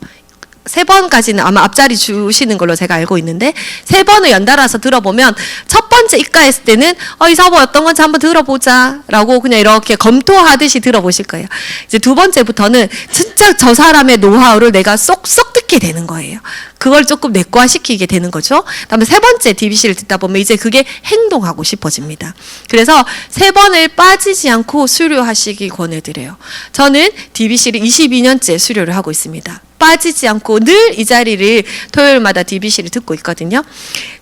3번까지는 아마 앞자리 주시는 걸로 제가 알고 있는데 3번을 연달아서 들어보면 첫 번째 입가했을 때는 이 사업 어떤 건지 한번 들어보자 라고 그냥 이렇게 검토하듯이 들어보실 거예요. 이제 두 번째부터는 진짜 저 사람의 노하우를 내가 쏙쏙 듣게 되는 거예요. 그걸 조금 내과시키게 되는 거죠. 그다음에 3번째 DBC를 듣다 보면 이제 그게 행동하고 싶어집니다. 그래서 3번을 빠지지 않고 수료하시기 권해드려요. 저는 DBC를 22년째 수료를 하고 있습니다. 빠지지 않고 늘 이 자리를 토요일마다 DBC를 듣고 있거든요.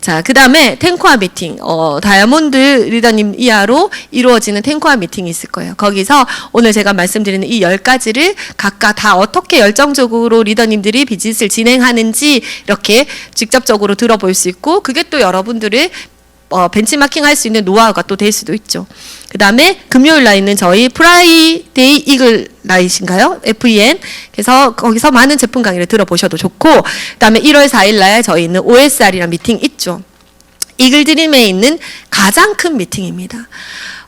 자, 그 다음에 탱코아 미팅, 다이아몬드 리더님 이하로 이루어지는 탱코아 미팅이 있을 거예요. 거기서 오늘 제가 말씀드리는 이 10가지를 각각 다 어떻게 열정적으로 리더님들이 비즈니스를 진행하는지 이렇게 직접적으로 들어볼 수 있고 그게 또 여러분들을 벤치마킹 할 수 있는 노하우가 또 될 수도 있죠. 그 다음에 금요일 날 있는 저희 프라이데이 이글 나잇인가요? FEN. 그래서 거기서 많은 제품 강의를 들어보셔도 좋고, 그 다음에 1월 4일 날 저희 있는 OSR이라는 미팅 있죠. 이글드림에 있는 가장 큰 미팅입니다.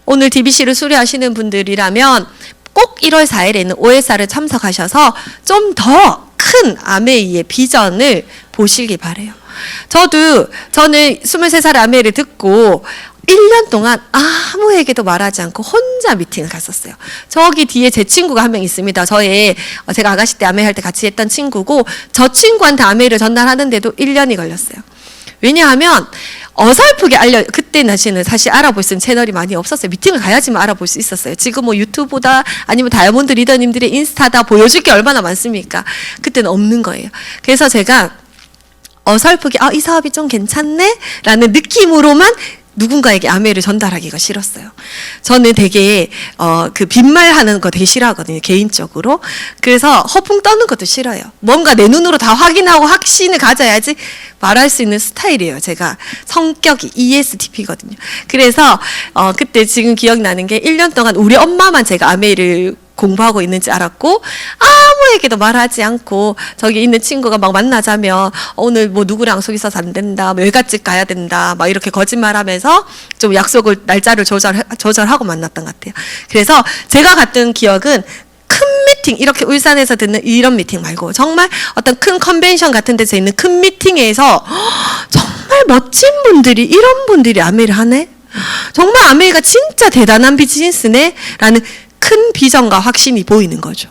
오늘 DBC를 수료하시는 분들이라면 꼭 1월 4일에 있는 OSR을 참석하셔서 좀 더 큰 아메이의 비전을 보시기 바래요. 저는 23살 아메이를 듣고 1년 동안 아무에게도 말하지 않고 혼자 미팅을 갔었어요. 저기 뒤에 제 친구가 한 명 있습니다. 제가 아가씨 때 아메이 할 때 같이 했던 친구고 저 친구한테 아메이를 전달하는데도 1년이 걸렸어요. 왜냐하면 어설프게 그때는 사실 알아볼 수 있는 채널이 많이 없었어요. 미팅을 가야지만 알아볼 수 있었어요. 지금 뭐 유튜브다 아니면 다이아몬드 리더님들의 인스타다 보여줄 게 얼마나 많습니까? 그때는 없는 거예요. 그래서 제가 어설프게 이 사업이 좀 괜찮네? 라는 느낌으로만 누군가에게 아메이를 전달하기가 싫었어요. 저는 되게 그 빈말하는 거 되게 싫어하거든요. 개인적으로. 그래서 허풍 떠는 것도 싫어요. 뭔가 내 눈으로 다 확인하고 확신을 가져야지 말할 수 있는 스타일이에요. 제가 성격이 ESTP거든요. 그래서 그때 지금 기억나는 게 1년 동안 우리 엄마만 제가 아메이를 공부하고 있는지 알았고 아무에게도 말하지 않고 저기 있는 친구가 막 만나자면 오늘 뭐 누구랑 약속 있어서 안 된다, 뭐 외갓집 가야 된다, 막 이렇게 거짓말하면서 좀 약속을 날짜를 조절하고 만났던 것 같아요. 그래서 제가 갔던 기억은 큰 미팅, 이렇게 울산에서 듣는 이런 미팅 말고 정말 어떤 큰 컨벤션 같은 데서 있는 큰 미팅에서 정말 멋진 분들이 이런 분들이 아메이를 하네? 정말 아메이가 진짜 대단한 비즈니스네? 라는 큰 비전과 확신이 보이는 거죠.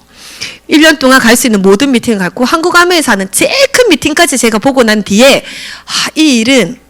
1년 동안 갈 수 있는 모든 미팅을 갔고 한국 아메이에서 하는 제일 큰 미팅까지 제가 보고 난 뒤에 이 일은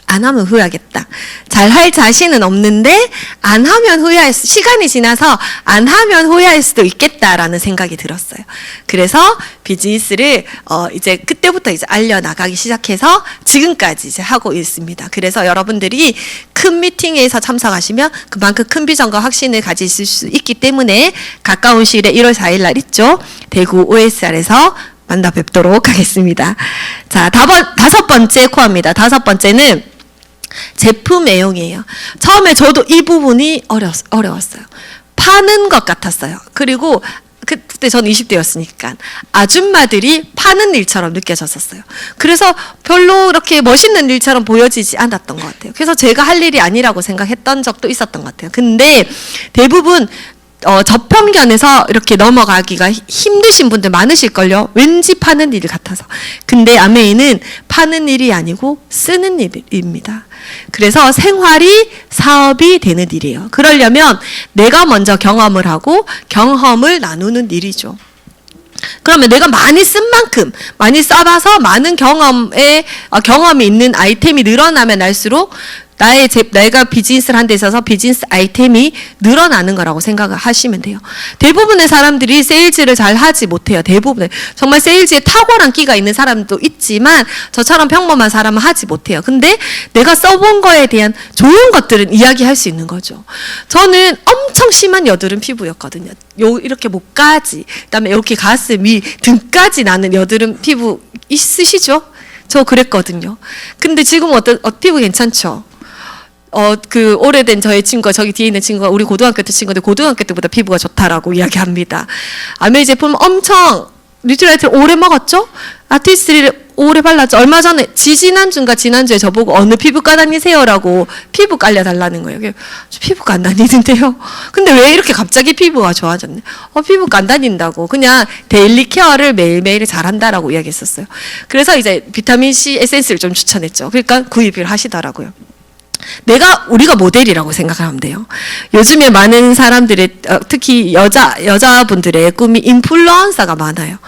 안 하면 후회하겠다. 잘할 자신은 없는데 안 하면 시간이 지나서 안 하면 후회할 수도 있겠다라는 생각이 들었어요. 그래서 비즈니스를 이제 그때부터 이제 알려나가기 시작해서 지금까지 이제 하고 있습니다. 그래서 여러분들이 큰 미팅에서 참석하시면 그만큼 큰 비전과 확신을 가지실 수 있기 때문에 가까운 시일에 1월 4일 날 있죠. 대구 OSR에서 만나 뵙도록 하겠습니다. 자, 5번째 코어입니다. 5번째는 제품 애용이에요. 처음에 저도 이 부분이 어려웠어요. 파는 것 같았어요. 그리고 그때 저는 20대였으니까 아줌마들이 파는 일처럼 느껴졌었어요. 그래서 별로 그렇게 멋있는 일처럼 보여지지 않았던 것 같아요. 그래서 제가 할 일이 아니라고 생각했던 적도 있었던 것 같아요. 근데 대부분 저편견에서 이렇게 넘어가기가 힘드신 분들 많으실걸요. 왠지 파는 일 같아서. 근데 아메이는 파는 일이 아니고 쓰는 일입니다. 그래서 생활이 사업이 되는 일이에요. 그러려면 내가 먼저 경험을 하고 경험을 나누는 일이죠. 그러면 내가 많이 쓴 만큼, 많이 써봐서 많은 경험이 있는 아이템이 늘어나면 날수록 내가 비즈니스를 한 데 있어서 비즈니스 아이템이 늘어나는 거라고 생각을 하시면 돼요. 대부분의 사람들이 세일즈를 잘 하지 못해요. 대부분. 정말 세일즈에 탁월한 끼가 있는 사람도 있지만 저처럼 평범한 사람은 하지 못해요. 근데 내가 써본 거에 대한 좋은 것들은 이야기할 수 있는 거죠. 저는 엄청 심한 여드름 피부였거든요. 이렇게 목까지, 그다음에 이렇게 가슴 위, 등까지 나는 여드름 피부 있으시죠? 저 그랬거든요. 근데 지금 피부 괜찮죠? 그 오래된 저희 친구가 저기 뒤에 있는 친구가 우리 고등학교 때 친구인데 고등학교 때보다 피부가 좋다라고 이야기합니다. 아메이 제품 엄청 뉴트라이트를 오래 먹었죠? 아티스트를 오래 발랐죠. 얼마 전에 지난주인가 지난주에 저보고 어느 피부과 다니세요라고 피부 깔려달라는 거예요. 저 피부과 안 다니는데요. 근데 왜 이렇게 갑자기 피부가 좋아졌네? 피부과 안 다닌다고. 그냥 데일리 케어를 매일매일 잘한다라고 이야기했었어요. 그래서 이제 비타민C 에센스를 좀 추천했죠. 그러니까 구입을 하시더라고요. 우리가 모델이라고 생각하면 돼요. 요즘에 많은 사람들의, 특히 여자분들의 꿈이 인플루언서가 많아요.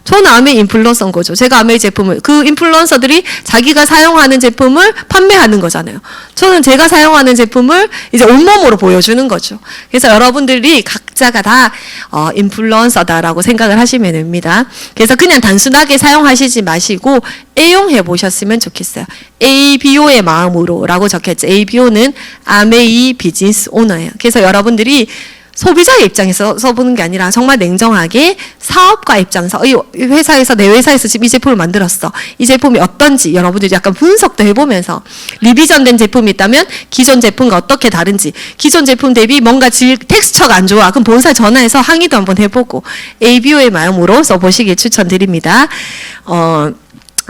저는 아메이 인플루언서인 거죠. 제가 아메이 제품을, 그 인플루언서들이 자기가 사용하는 제품을 판매하는 거잖아요. 저는 제가 사용하는 제품을 이제 온몸으로 보여주는 거죠. 그래서 여러분들이 각자가 다 인플루언서다라고 생각을 하시면 됩니다. 그래서 그냥 단순하게 사용하시지 마시고 애용해 보셨으면 좋겠어요. ABO의 마음으로라고 적혀있죠. ABO는 아메이 비즈니스 오너예요. 그래서 여러분들이 소비자의 입장에서 써보는 게 아니라 정말 냉정하게 사업가 입장에서 이 회사에서 내 회사에서 지금 이 제품을 만들었어. 이 제품이 어떤지 여러분들이 약간 분석도 해보면서 리비전된 제품이 있다면 기존 제품과 어떻게 다른지 기존 제품 대비 뭔가 텍스처가 안 좋아. 그럼 본사에 전화해서 항의도 한번 해보고 ABO의 마음으로 써보시길 추천드립니다.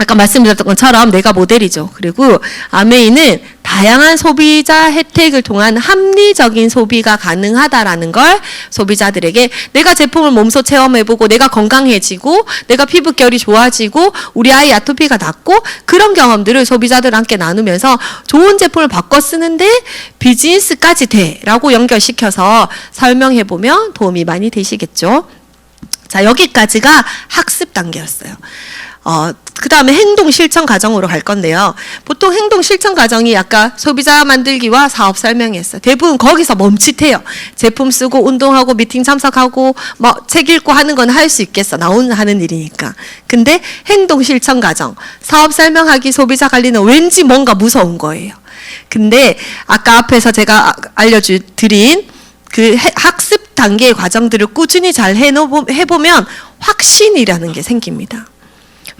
아까 말씀드렸던 것처럼 내가 모델이죠. 그리고 아메이는 다양한 소비자 혜택을 통한 합리적인 소비가 가능하다라는 걸 소비자들에게 내가 제품을 몸소 체험해보고 내가 건강해지고 내가 피부결이 좋아지고 우리 아이 아토피가 낫고 그런 경험들을 소비자들과 함께 나누면서 좋은 제품을 바꿔 쓰는데 비즈니스까지 돼라고 연결시켜서 설명해보면 도움이 많이 되시겠죠. 자, 여기까지가 학습 단계였어요. 그 다음에 행동 실천 과정으로 갈 건데요. 보통 행동 실천 과정이 아까 소비자 만들기와 사업 설명이었어요. 대부분 거기서 멈칫해요. 제품 쓰고 운동하고 미팅 참석하고 뭐 책 읽고 하는 건 할 수 있겠어. 하는 일이니까. 근데 행동 실천 과정, 사업 설명하기, 소비자 관리는 왠지 뭔가 무서운 거예요. 근데 아까 앞에서 제가 알려드린 그 학습 단계의 과정들을 꾸준히 잘 해보면 확신이라는 게 생깁니다.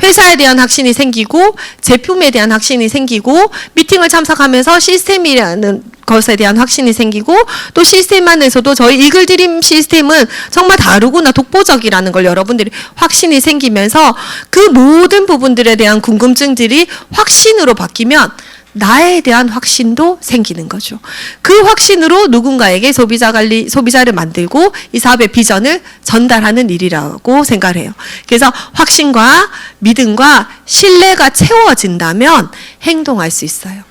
회사에 대한 확신이 생기고 제품에 대한 확신이 생기고 미팅을 참석하면서 시스템이라는 것에 대한 확신이 생기고 또 시스템 안에서도 저희 이글드림 시스템은 정말 다르구나 독보적이라는 걸 여러분들이 확신이 생기면서 그 모든 부분들에 대한 궁금증들이 확신으로 바뀌면 나에 대한 확신도 생기는 거죠. 그 확신으로 누군가에게 소비자를 만들고 이 사업의 비전을 전달하는 일이라고 생각을 해요. 그래서 확신과 믿음과 신뢰가 채워진다면 행동할 수 있어요.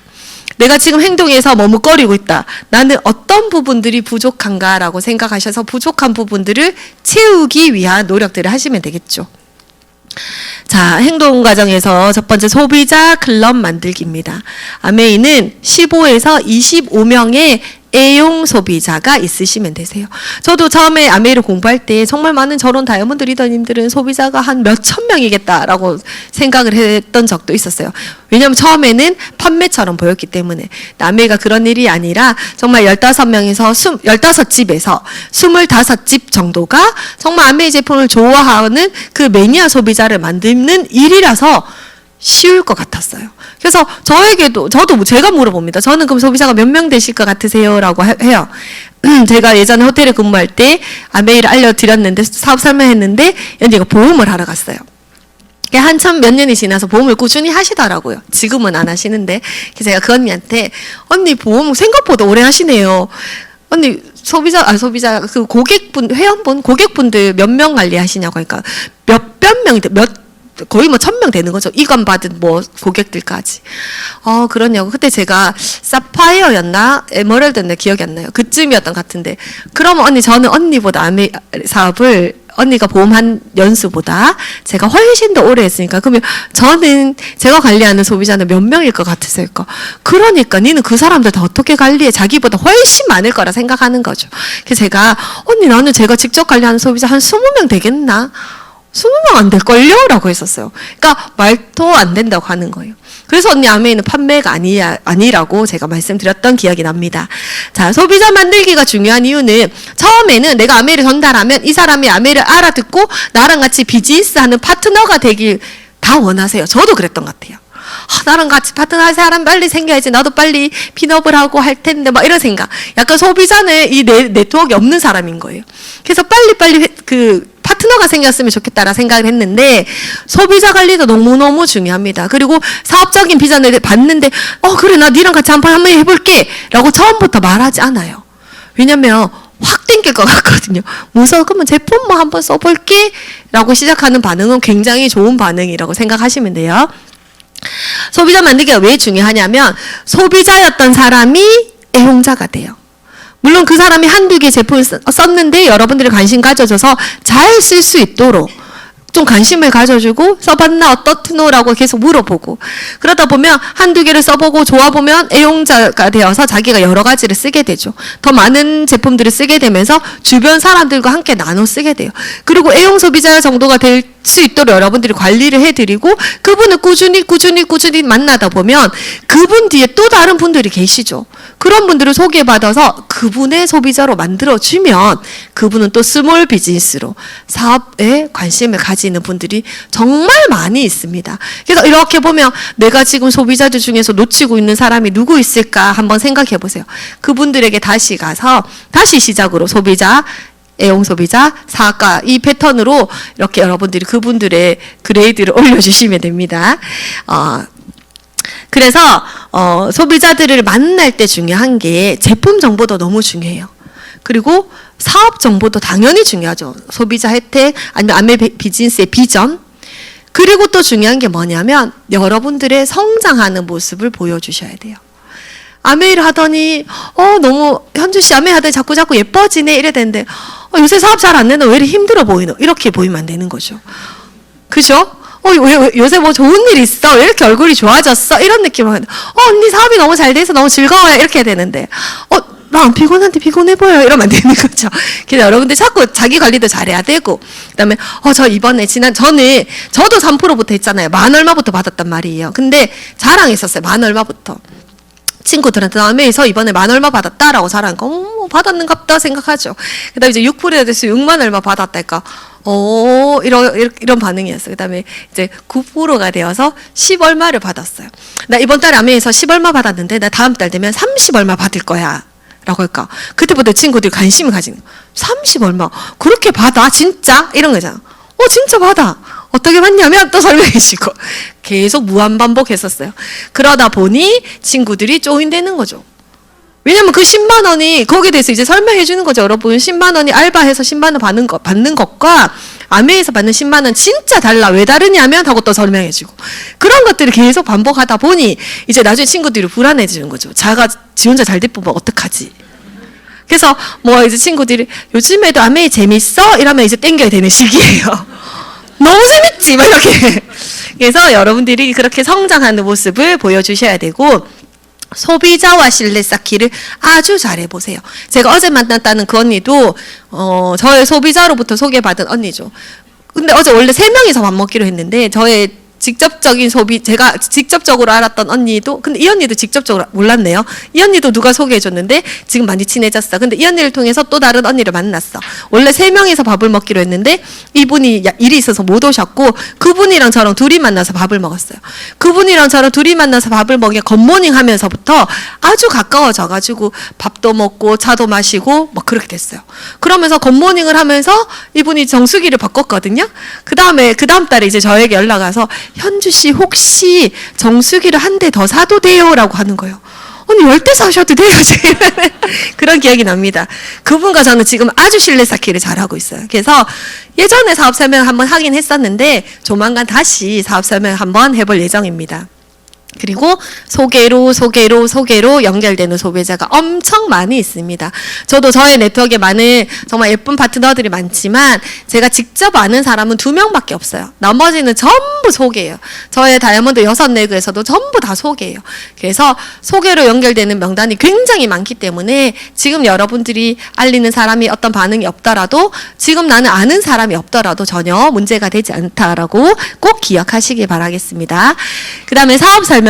내가 지금 행동에서 머뭇거리고 있다. 나는 어떤 부분들이 부족한가라고 생각하셔서 부족한 부분들을 채우기 위한 노력들을 하시면 되겠죠. 자, 행동 과정에서 첫 번째 소비자 클럽 만들기입니다. 아메이는 15에서 25명의 애용 소비자가 있으시면 되세요. 저도 처음에 아메이를 공부할 때 정말 많은 저런 다이아몬드 리더님들은 소비자가 한 몇천 명이겠다라고 생각을 했던 적도 있었어요. 왜냐하면 처음에는 판매처럼 보였기 때문에. 아메이가 그런 일이 아니라 정말 15명에서 15집에서 25집 정도가 정말 아메이 제품을 좋아하는 그 매니아 소비자를 만드는 일이라서 쉬울 것 같았어요. 그래서 저에게도, 저도 제가 물어봅니다. 저는 그럼 소비자가 몇 명 되실 것 같으세요? 라고 해요. 제가 예전에 호텔에 근무할 때 아메이를 알려드렸는데, 사업 설명했는데, 연지가 보험을 하러 갔어요. 한참 몇 년이 지나서 보험을 꾸준히 하시더라고요. 지금은 안 하시는데. 그래서 제가 그 언니한테, 언니 보험 생각보다 오래 하시네요. 언니, 소비자, 그 고객분들 몇 명 관리하시냐고 하니까 몇백 명이, 거의 뭐 1000명 되는 거죠. 이관 받은 뭐 고객들까지. 그러냐고. 그때 제가 사파이어였나? 에머랄드였나? 기억이 안 나요. 그쯤이었던 것 같은데. 그러면 언니, 저는 언니보다 아메 사업을 언니가 보험한 연수보다 제가 훨씬 더 오래 했으니까 그러면 저는 제가 관리하는 소비자는 몇 명일 것 같으실까? 그러니까 니는 그 사람들 다 어떻게 관리해? 자기보다 훨씬 많을 거라 생각하는 거죠. 그래서 제가 언니 나는 제가 직접 관리하는 소비자 한 20명 되겠나? 20명 안 될걸요? 라고 했었어요. 그러니까 말도 안 된다고 하는 거예요. 그래서 언니 아메이는 판매가 아니라고 제가 말씀드렸던 기억이 납니다. 자, 소비자 만들기가 중요한 이유는 처음에는 내가 아메이를 전달하면 이 사람이 아메이를 알아듣고 나랑 같이 비즈니스하는 파트너가 되길 다 원하세요. 저도 그랬던 것 같아요. 나랑 같이 파트너할 사람 빨리 생겨야지. 나도 빨리 핀업을 하고 할 텐데 막 이런 생각. 약간 소비자는 이 네트워크가 없는 사람인 거예요. 그래서 빨리 파트너가 생겼으면 좋겠다라 생각을 했는데 소비자 관리도 너무너무 중요합니다. 그리고 사업적인 비전을 봤는데 그래 나 니랑 같이 한번 해볼게 라고 처음부터 말하지 않아요. 왜냐면 확 땡길 것 같거든요. 무서워. 그러면 제품 뭐 한번 써볼게 라고 시작하는 반응은 굉장히 좋은 반응이라고 생각하시면 돼요. 소비자 만들기가 왜 중요하냐면 소비자였던 사람이 애용자가 돼요. 물론 그 사람이 한두 개 제품을 썼는데 여러분들이 관심 가져줘서 잘 쓸 수 있도록 좀 관심을 가져주고 써봤나 어떻노라고 계속 물어보고 그러다 보면 한두 개를 써보고 좋아보면 애용자가 되어서 자기가 여러 가지를 쓰게 되죠. 더 많은 제품들을 쓰게 되면서 주변 사람들과 함께 나눠 쓰게 돼요. 그리고 애용 소비자 정도가 될 수 있도록 여러분들이 관리를 해드리고 그분을 꾸준히 만나다 보면 그분 뒤에 또 다른 분들이 계시죠. 그런 분들을 소개받아서 그분의 소비자로 만들어주면 그분은 또 스몰 비즈니스로 사업에 관심을 가지는 분들이 정말 많이 있습니다. 그래서 이렇게 보면 내가 지금 소비자들 중에서 놓치고 있는 사람이 누구 있을까 한번 생각해 보세요. 그분들에게 다시 가서 다시 시작으로 소비자, 애용 소비자, 사학과 이 패턴으로 이렇게 여러분들이 그분들의 그레이드를 올려주시면 됩니다. 그래서 소비자들을 만날 때 중요한 게 제품 정보도 너무 중요해요. 그리고 사업 정보도 당연히 중요하죠. 소비자 혜택 아니면 아메 비즈니스의 비전. 그리고 또 중요한 게 뭐냐면 여러분들의 성장하는 모습을 보여주셔야 돼요. 아메이를 하더니 너무 현주 씨 아메이 하더니 자꾸 예뻐지네 이래 되는데 요새 사업 잘 안 되는 왜 이렇게 힘들어 보이노? 이렇게 보이면 안 되는 거죠. 그죠? 왜 요새 뭐 좋은 일 있어? 왜 이렇게 얼굴이 좋아졌어? 이런 느낌으로 하는데 언니 사업이 너무 잘 돼서 너무 즐거워요. 이렇게 해야 되는데 나 안 피곤한데 피곤해 보여요. 이러면 안 되는 거죠. 그래서 여러분들 자꾸 자기 관리도 잘해야 되고 그다음에 저 이번에 저도 3%부터 했잖아요. 만 얼마부터 받았단 말이에요. 근데 자랑했었어요. 만 얼마부터. 친구들한테 아메이에서 이번에 만 얼마 받았다라고 자랑하니까 받았는갑다 생각하죠. 그 다음에 이제 6%가 돼서 6만 얼마 받았다니까 이런 반응이었어요. 그 다음에 이제 9%가 되어서 10 얼마를 받았어요. 나 이번 달에 아메이에서 10 얼마 받았는데 나 다음 달 되면 30 얼마 받을 거야 라고 할까. 그때부터 친구들이 관심을 가지는 거야. 30 얼마 그렇게 받아 진짜? 이런 거잖아. 진짜 받아. 어떻게 받냐면 또 설명해 주시고 계속 무한반복했었어요. 그러다 보니 친구들이 조인되는 거죠. 왜냐면 그 10만 원이 거기에 대해서 이제 설명해 주는 거죠. 여러분 10만 원이 알바해서 10만 원 받는 것과 아메이에서 받는 10만 원 진짜 달라. 왜 다르냐면 하고 또 설명해 주고 그런 것들을 계속 반복하다 보니 이제 나중에 친구들이 불안해지는 거죠. 지 혼자 잘 될 뽑으면 어떡하지? 그래서 뭐 이제 친구들이 요즘에도 아메이 재밌어? 이러면 이제 땡겨야 되는 시기예요. 너무 재밌지! 막 이렇게. 그래서 여러분들이 그렇게 성장하는 모습을 보여주셔야 되고, 소비자와 신뢰 쌓기를 아주 잘해보세요. 제가 어제 만났다는 그 언니도, 저의 소비자로부터 소개받은 언니죠. 근데 어제 원래 3명이서 밥 먹기로 했는데, 저의 직접적인 소비, 제가 직접적으로 알았던 언니도, 근데 이 언니도 직접적으로 몰랐네요. 이 언니도 누가 소개해줬는데 지금 많이 친해졌어. 근데 이 언니를 통해서 또 다른 언니를 만났어. 원래 3명이서 밥을 먹기로 했는데 이분이 일이 있어서 못 오셨고 그분이랑 저랑 둘이 만나서 밥을 먹었어요. 그분이랑 저랑 둘이 만나서 밥을 먹여 굿모닝 하면서부터 아주 가까워져가지고 밥도 먹고 차도 마시고 뭐 그렇게 됐어요. 그러면서 굿모닝을 하면서 이분이 정수기를 바꿨거든요. 그 다음 달에 이제 저에게 연락 와서 현주 씨 혹시 정수기를 한 대 더 사도 돼요라고 하는 거예요. 언니 10대 사셔도 돼요. 그런 기억이 납니다. 그분과 저는 지금 아주 신뢰 쌓기를 잘하고 있어요. 그래서 예전에 사업 설명 한번 하긴 했었는데 조만간 다시 사업 설명 한번 해볼 예정입니다. 그리고 소개로 연결되는 소비자가 엄청 많이 있습니다. 저도 저의 네트워크에 많은 정말 예쁜 파트너들이 많지만 제가 직접 아는 사람은 2명밖에 없어요. 나머지는 전부 소개예요. 저의 다이아몬드 6내그에서도 전부 다 소개예요. 그래서 소개로 연결되는 명단이 굉장히 많기 때문에 지금 여러분들이 알리는 사람이 어떤 반응이 없더라도 지금 나는 아는 사람이 없더라도 전혀 문제가 되지 않다라고 꼭 기억하시기 바라겠습니다. 그 다음에 사업 설명이에요.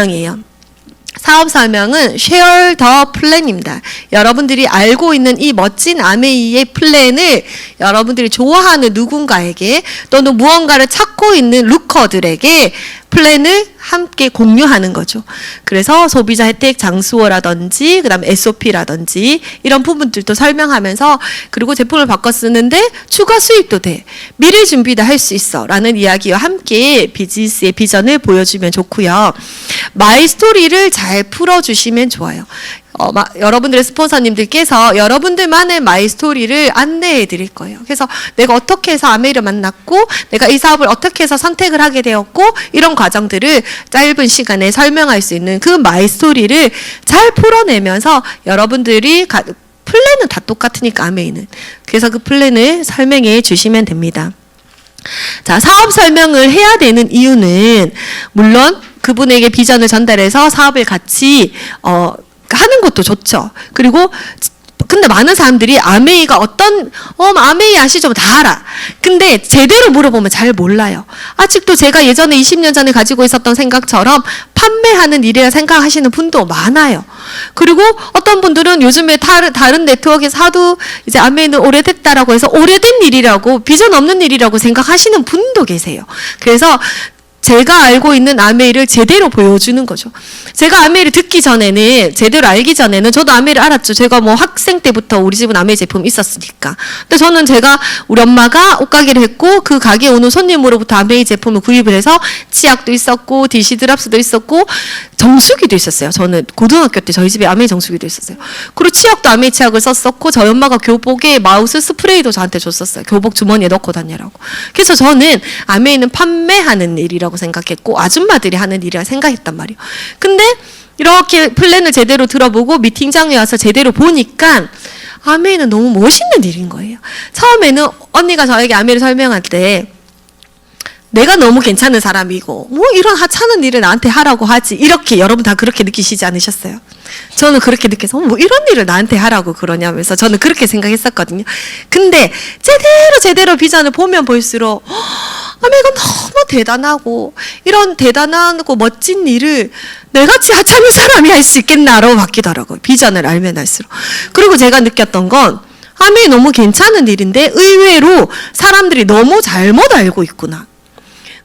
사업 설명은 share the plan입니다. 여러분들이 알고 있는 이 멋진 아메이의 플랜을 여러분들이 좋아하는 누군가에게 또는 무언가를 찾고 있는 루커들에게 플랜을 함께 공유하는 거죠. 그래서 소비자 혜택 장수호라든지 그다음에 SOP라든지 이런 부분들도 설명하면서 그리고 제품을 바꿔 쓰는데 추가 수입도 돼. 미리 준비도 할 수 있어. 라는 이야기와 함께 비즈니스의 비전을 보여주면 좋고요. 마이 스토리를 잘 풀어주시면 좋아요. 여러분들의 스폰서님들께서 여러분들만의 마이 스토리를 안내해 드릴 거예요. 그래서 내가 어떻게 해서 아메이를 만났고 내가 이 사업을 어떻게 해서 선택을 하게 되었고 이런 과정들을 짧은 시간에 설명할 수 있는 그 마이 스토리를 잘 풀어내면서 여러분들이 플랜은 다 똑같으니까 아메이는. 그래서 그 플랜을 설명해 주시면 됩니다. 자, 사업 설명을 해야 되는 이유는 물론 그분에게 비전을 전달해서 사업을 같이 하는 것도 좋죠. 그리고 근데 많은 사람들이 아메이가 아메이 아시죠? 다 알아. 근데 제대로 물어보면 잘 몰라요. 아직도 제가 예전에 20년 전에 가지고 있었던 생각처럼 판매하는 일이라 생각하시는 분도 많아요. 그리고 어떤 분들은 요즘에 다른 네트워크에서 하도 이제 아메이는 오래됐다라고 해서 오래된 일이라고 비전 없는 일이라고 생각하시는 분도 계세요. 그래서 제가 알고 있는 아메이를 제대로 보여주는 거죠. 제가 아메이를 듣기 전에는, 제대로 알기 전에는 저도 아메이를 알았죠. 제가 뭐 학생 때부터 우리 집은 아메이 제품이 있었으니까. 근데 저는 제가 우리 엄마가 옷가게를 했고 그 가게에 오는 손님으로부터 아메이 제품을 구입을 해서 치약도 있었고 DC 드랍스도 있었고 정수기도 있었어요. 저는 고등학교 때 저희 집에 아메이 정수기도 있었어요. 그리고 치약도 아메이 치약을 썼었고 저희 엄마가 교복에 마우스 스프레이도 저한테 줬었어요. 교복 주머니에 넣고 다니라고. 그래서 저는 아메이는 판매하는 일이라고 생각했고 아줌마들이 하는 일이라 생각했단 말이에요. 근데 이렇게 플랜을 제대로 들어보고 미팅장에 와서 제대로 보니까 아메이는 너무 멋있는 일인 거예요. 처음에는 언니가 저에게 아메이를 설명할 때 내가 너무 괜찮은 사람이고 뭐 이런 하찮은 일을 나한테 하라고 하지 이렇게 여러분 다 그렇게 느끼시지 않으셨어요? 저는 그렇게 느껴서 뭐 이런 일을 나한테 하라고 그러냐면서 저는 그렇게 생각했었거든요. 근데 제대로 비전을 보면 볼수록 아메이가 너무 대단하고 이런 대단하고 멋진 일을 내같이 하찮은 사람이 할 수 있겠나라고 바뀌더라고요. 비전을 알면 알수록. 그리고 제가 느꼈던 건 아메이 너무 괜찮은 일인데 의외로 사람들이 너무 잘못 알고 있구나.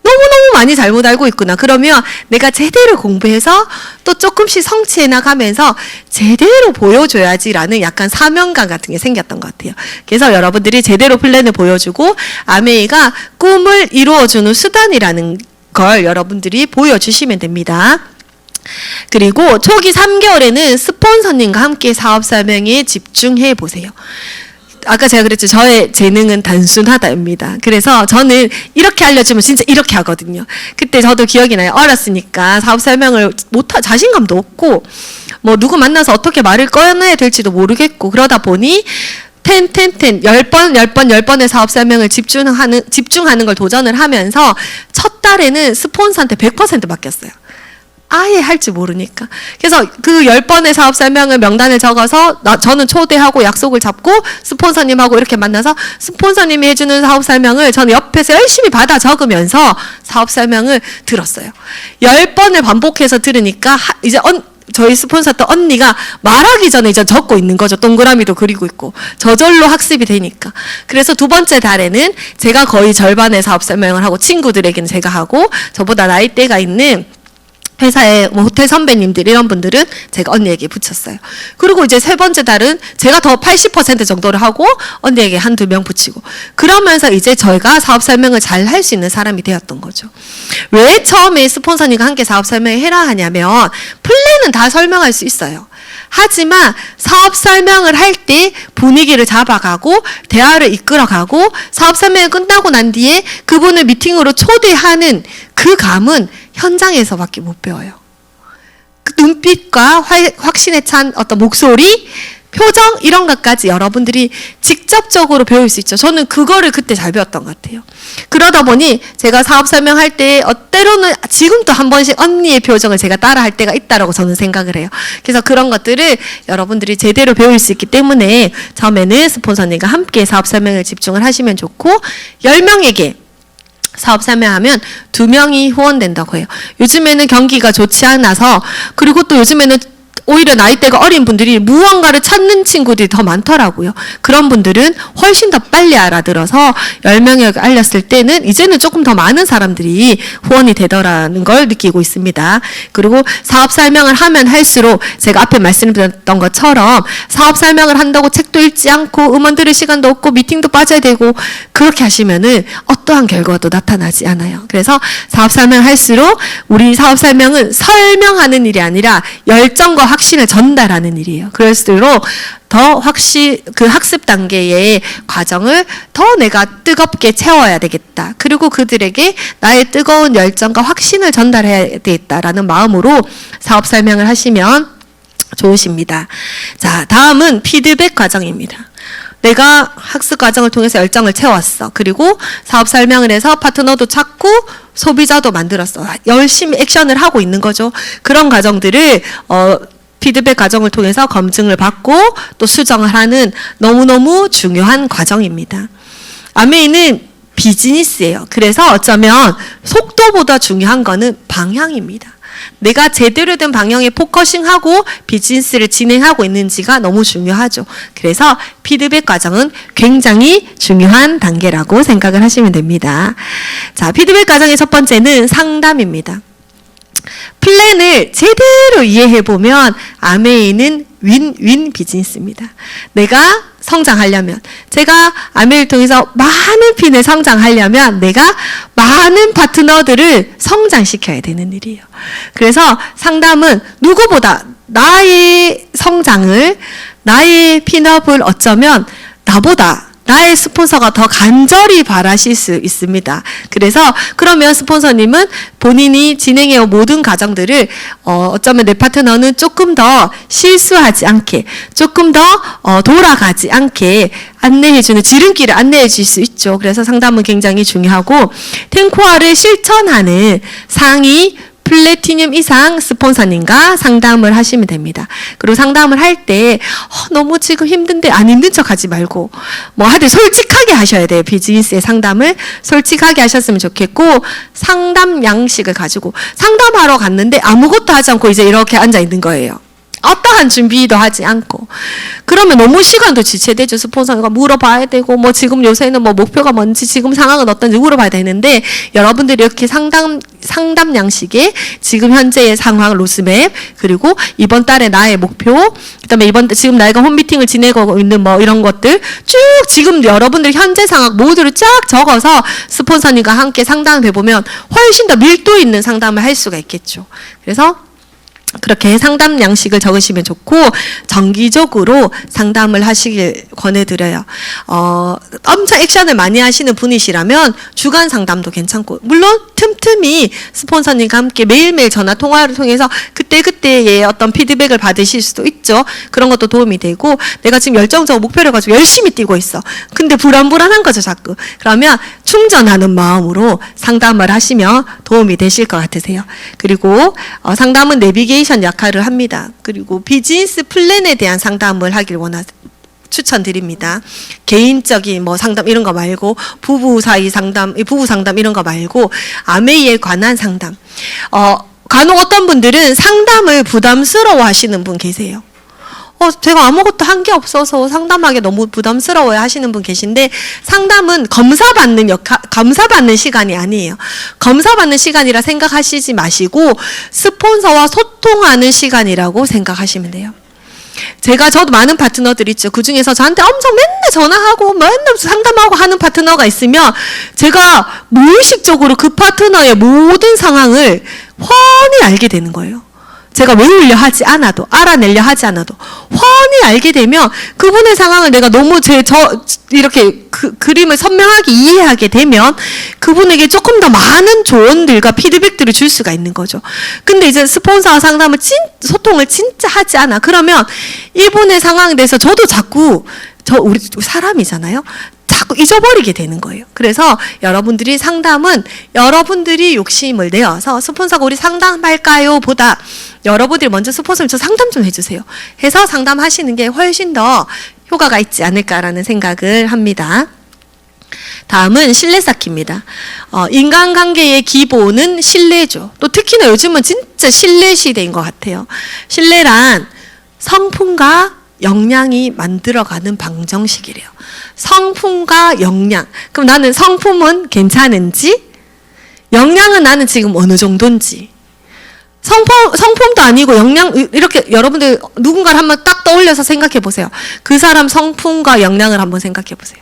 너무너무 많이 잘못 알고 있구나. 그러면 내가 제대로 공부해서 또 조금씩 성취해 나가면서 제대로 보여줘야지라는 약간 사명감 같은 게 생겼던 것 같아요. 그래서 여러분들이 제대로 플랜을 보여주고 아메이가 꿈을 이루어주는 수단이라는 걸 여러분들이 보여주시면 됩니다. 그리고 초기 3개월에는 스폰서님과 함께 사업 설명에 집중해 보세요. 아까 제가 그랬죠. 저의 재능은 단순하다입니다. 그래서 저는 이렇게 알려주면 진짜 이렇게 하거든요. 그때 저도 기억이 나요. 어렸으니까 사업 설명을 자신감도 없고 뭐 누구 만나서 어떻게 말을 꺼내야 될지도 모르겠고 그러다 보니 10번의 사업 설명을 집중하는 걸 도전을 하면서 첫 달에는 스폰서한테 100% 맡겼어요. 아예 할지 모르니까. 그래서 그 10번의 사업 설명을 명단에 적어서 저는 초대하고 약속을 잡고 스폰서님하고 이렇게 만나서 스폰서님이 해주는 사업 설명을 저는 옆에서 열심히 받아 적으면서 사업 설명을 들었어요. 10번을 반복해서 들으니까 이제 저희 스폰서 또 언니가 말하기 전에 이제 적고 있는 거죠. 동그라미도 그리고 있고. 저절로 학습이 되니까. 그래서 두 번째 달에는 제가 거의 절반의 사업 설명을 하고 친구들에게는 제가 하고 저보다 나이대가 있는 회사의 뭐 호텔 선배님들 이런 분들은 제가 언니에게 붙였어요. 그리고 이제 세 번째 달은 제가 더 80% 정도를 하고 언니에게 한두 명 붙이고 그러면서 이제 저희가 사업 설명을 잘 할 수 있는 사람이 되었던 거죠. 왜 처음에 스폰서님과 함께 사업 설명을 해라 하냐면 플랜은 다 설명할 수 있어요. 하지만 사업 설명을 할 때 분위기를 잡아가고 대화를 이끌어가고 사업 설명이 끝나고 난 뒤에 그분을 미팅으로 초대하는 그 감은 현장에서밖에 못 배워요. 그 눈빛과 확신에 찬 어떤 목소리, 표정 이런 것까지 여러분들이 직접적으로 배울 수 있죠. 저는 그거를 그때 잘 배웠던 것 같아요. 그러다 보니 제가 사업 설명할 때 때로는 지금도 한 번씩 언니의 표정을 제가 따라할 때가 있다라고 저는 생각을 해요. 그래서 그런 것들을 여러분들이 제대로 배울 수 있기 때문에 처음에는 스폰서님과 함께 사업 설명을 집중을 하시면 좋고 10명에게 사업 설명하면 2명이 후원된다고 해요. 요즘에는 경기가 좋지 않아서 그리고 또 요즘에는 오히려 나이대가 어린 분들이 무언가를 찾는 친구들이 더 많더라고요. 그런 분들은 훨씬 더 빨리 알아들어서 10명에게 알렸을 때는 이제는 조금 더 많은 사람들이 후원이 되더라는 걸 느끼고 있습니다. 그리고 사업 설명을 하면 할수록 제가 앞에 말씀드렸던 것처럼 사업 설명을 한다고 책도 읽지 않고 음원 들을 시간도 없고 미팅도 빠져야 되고 그렇게 하시면은 어떠한 결과도 나타나지 않아요. 그래서 사업 설명을 할수록 우리 사업 설명은 설명하는 일이 아니라 열정과 확신을 전달하는 일이에요. 그럴수록 더 그 학습 단계의 과정을 더 내가 뜨겁게 채워야 되겠다. 그리고 그들에게 나의 뜨거운 열정과 확신을 전달해야 되겠다라는 마음으로 사업 설명을 하시면 좋으십니다. 자, 다음은 피드백 과정입니다. 내가 학습 과정을 통해서 열정을 채웠어. 그리고 사업 설명을 해서 파트너도 찾고 소비자도 만들었어. 열심히 액션을 하고 있는 거죠. 그런 과정들을 피드백 과정을 통해서 검증을 받고 또 수정을 하는 너무너무 중요한 과정입니다. 아메이는 비즈니스예요. 그래서 어쩌면 속도보다 중요한 거는 방향입니다. 내가 제대로 된 방향에 포커싱하고 비즈니스를 진행하고 있는지가 너무 중요하죠. 그래서 피드백 과정은 굉장히 중요한 단계라고 생각을 하시면 됩니다. 자, 피드백 과정의 첫 번째는 상담입니다. 플랜을 제대로 이해해보면 아메이는 윈윈 비즈니스입니다. 내가 성장하려면 제가 아메이를 통해서 많은 핀을 성장하려면 내가 많은 파트너들을 성장시켜야 되는 일이에요. 그래서 상담은 누구보다 나의 성장을 나의 핀업을 어쩌면 나보다 나의 스폰서가 더 간절히 바라실 수 있습니다. 그래서 그러면 스폰서님은 본인이 진행해온 모든 과정들을 어쩌면 내 파트너는 조금 더 실수하지 않게 조금 더 돌아가지 않게 안내해주는 지름길을 안내해 줄 수 있죠. 그래서 상담은 굉장히 중요하고 텐코아를 실천하는 상위 플래티늄 이상 스폰서님과 상담을 하시면 됩니다. 그리고 상담을 할 때 너무 지금 힘든데 안 힘든 척 하지 말고 뭐 하여튼 솔직하게 하셔야 돼요. 비즈니스의 상담을 솔직하게 하셨으면 좋겠고 상담 양식을 가지고 상담하러 갔는데 아무것도 하지 않고 이제 이렇게 앉아 있는 거예요. 어떠한 준비도 하지 않고 그러면 너무 시간도 지체되죠. 스폰서가 물어봐야 되고 뭐 지금 요새는 뭐 목표가 뭔지 지금 상황은 어떤지 물어봐야 되는데 여러분들이 이렇게 상담 양식에 지금 현재의 상황 로스맵 그리고 이번 달에 나의 목표 그다음에 지금 나이가 홈미팅을 지내고 있는 뭐 이런 것들 쭉 지금 여러분들 현재 상황 모두를 쫙 적어서 스폰서님과 함께 상담을 해보면 훨씬 더 밀도 있는 상담을 할 수가 있겠죠. 그래서 그렇게 상담 양식을 적으시면 좋고 정기적으로 상담을 하시길 권해드려요. 엄청 액션을 많이 하시는 분이시라면 주간 상담도 괜찮고 물론 틈틈이 스폰서님과 함께 매일매일 전화 통화를 통해서 그때그때의 어떤 피드백을 받으실 수도 있죠. 그런 것도 도움이 되고 내가 지금 열정적으로 목표를 가지고 열심히 뛰고 있어. 근데 불안한 거죠 자꾸. 그러면 충전하는 마음으로 상담을 하시면 도움이 되실 것 같으세요. 그리고 상담은 내비게이션 역할을 합니다. 그리고 비즈니스 플랜에 대한 상담을 하길 추천드립니다. 개인적인 뭐 상담 이런 거 말고 부부 사이 상담, 부부 상담 이런 거 말고 아메이에 관한 상담. 간혹 어떤 분들은 상담을 부담스러워 하시는 분 계세요. 제가 아무것도 한 게 없어서 상담하기 너무 부담스러워요 하시는 분 계신데, 상담은 검사받는 시간이 아니에요. 검사받는 시간이라 생각하시지 마시고 스폰서와 소통하는 시간이라고 생각하시면 돼요. 저도 많은 파트너들 있죠. 그 중에서 저한테 엄청 맨날 전화하고 맨날 상담하고 하는 파트너가 있으면 제가 무의식적으로 그 파트너의 모든 상황을 훤히 알게 되는 거예요. 제가 외우려 하지 않아도, 알아내려 하지 않아도 훤히 알게 되면 그분의 상황을 내가 너무 이렇게 그림을 선명하게 이해하게 되면 그분에게 조금 더 많은 조언들과 피드백들을 줄 수가 있는 거죠. 근데 이제 스폰서와 상담을 소통을 진짜 하지 않아. 그러면 이분의 상황에 대해서 저도 자꾸 우리 사람이잖아요. 자꾸 잊어버리게 되는 거예요. 그래서 여러분들이 상담은 여러분들이 욕심을 내어서 스폰서가 우리 상담할까요? 보다 여러분들이 먼저 스폰서님 저 상담 좀 해주세요. 해서 상담하시는 게 훨씬 더 효과가 있지 않을까라는 생각을 합니다. 다음은 신뢰 쌓기입니다. 인간관계의 기본은 신뢰죠. 또 특히나 요즘은 진짜 신뢰 시대인 것 같아요. 신뢰란 성품과 역량이 만들어가는 방정식이래요. 성품과 역량. 그럼 나는 성품은 괜찮은지, 역량은 나는 지금 어느 정도인지. 성품도 아니고 역량, 이렇게 여러분들 누군가를 한번 딱 떠올려서 생각해 보세요. 그 사람 성품과 역량을 한번 생각해 보세요.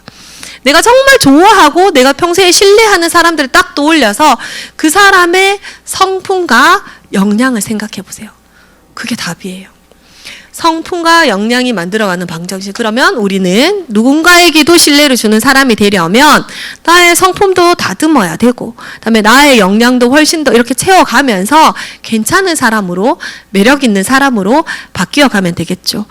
내가 정말 좋아하고 내가 평소에 신뢰하는 사람들을 딱 떠올려서 그 사람의 성품과 역량을 생각해 보세요. 그게 답이에요. 성품과 역량이 만들어가는 방정식. 그러면 우리는 누군가에게도 신뢰를 주는 사람이 되려면 나의 성품도 다듬어야 되고, 그다음에 나의 역량도 훨씬 더 이렇게 채워가면서 괜찮은 사람으로, 매력 있는 사람으로 바뀌어가면 되겠죠.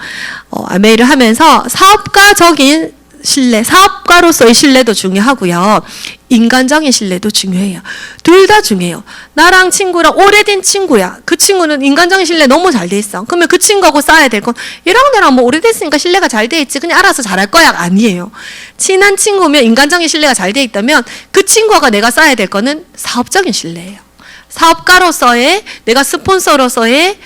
아메이를 하면서 사업가적인 신뢰, 사업가로서의 신뢰도 중요하고요. 인간적인 신뢰도 중요해요. 둘 다 중요해요. 나랑 친구랑 오래된 친구야. 그 친구는 인간적인 신뢰 너무 잘 돼 있어. 그러면 그 친구하고 쌓아야 될 건 얘랑 나랑 뭐 오래됐으니까 신뢰가 잘 돼 있지. 그냥 알아서 잘할 거야. 아니에요. 친한 친구면 인간적인 신뢰가 잘 돼 있다면 그 친구가 내가 쌓아야 될 거는 사업적인 신뢰예요. 사업가로서의, 내가 스폰서로서의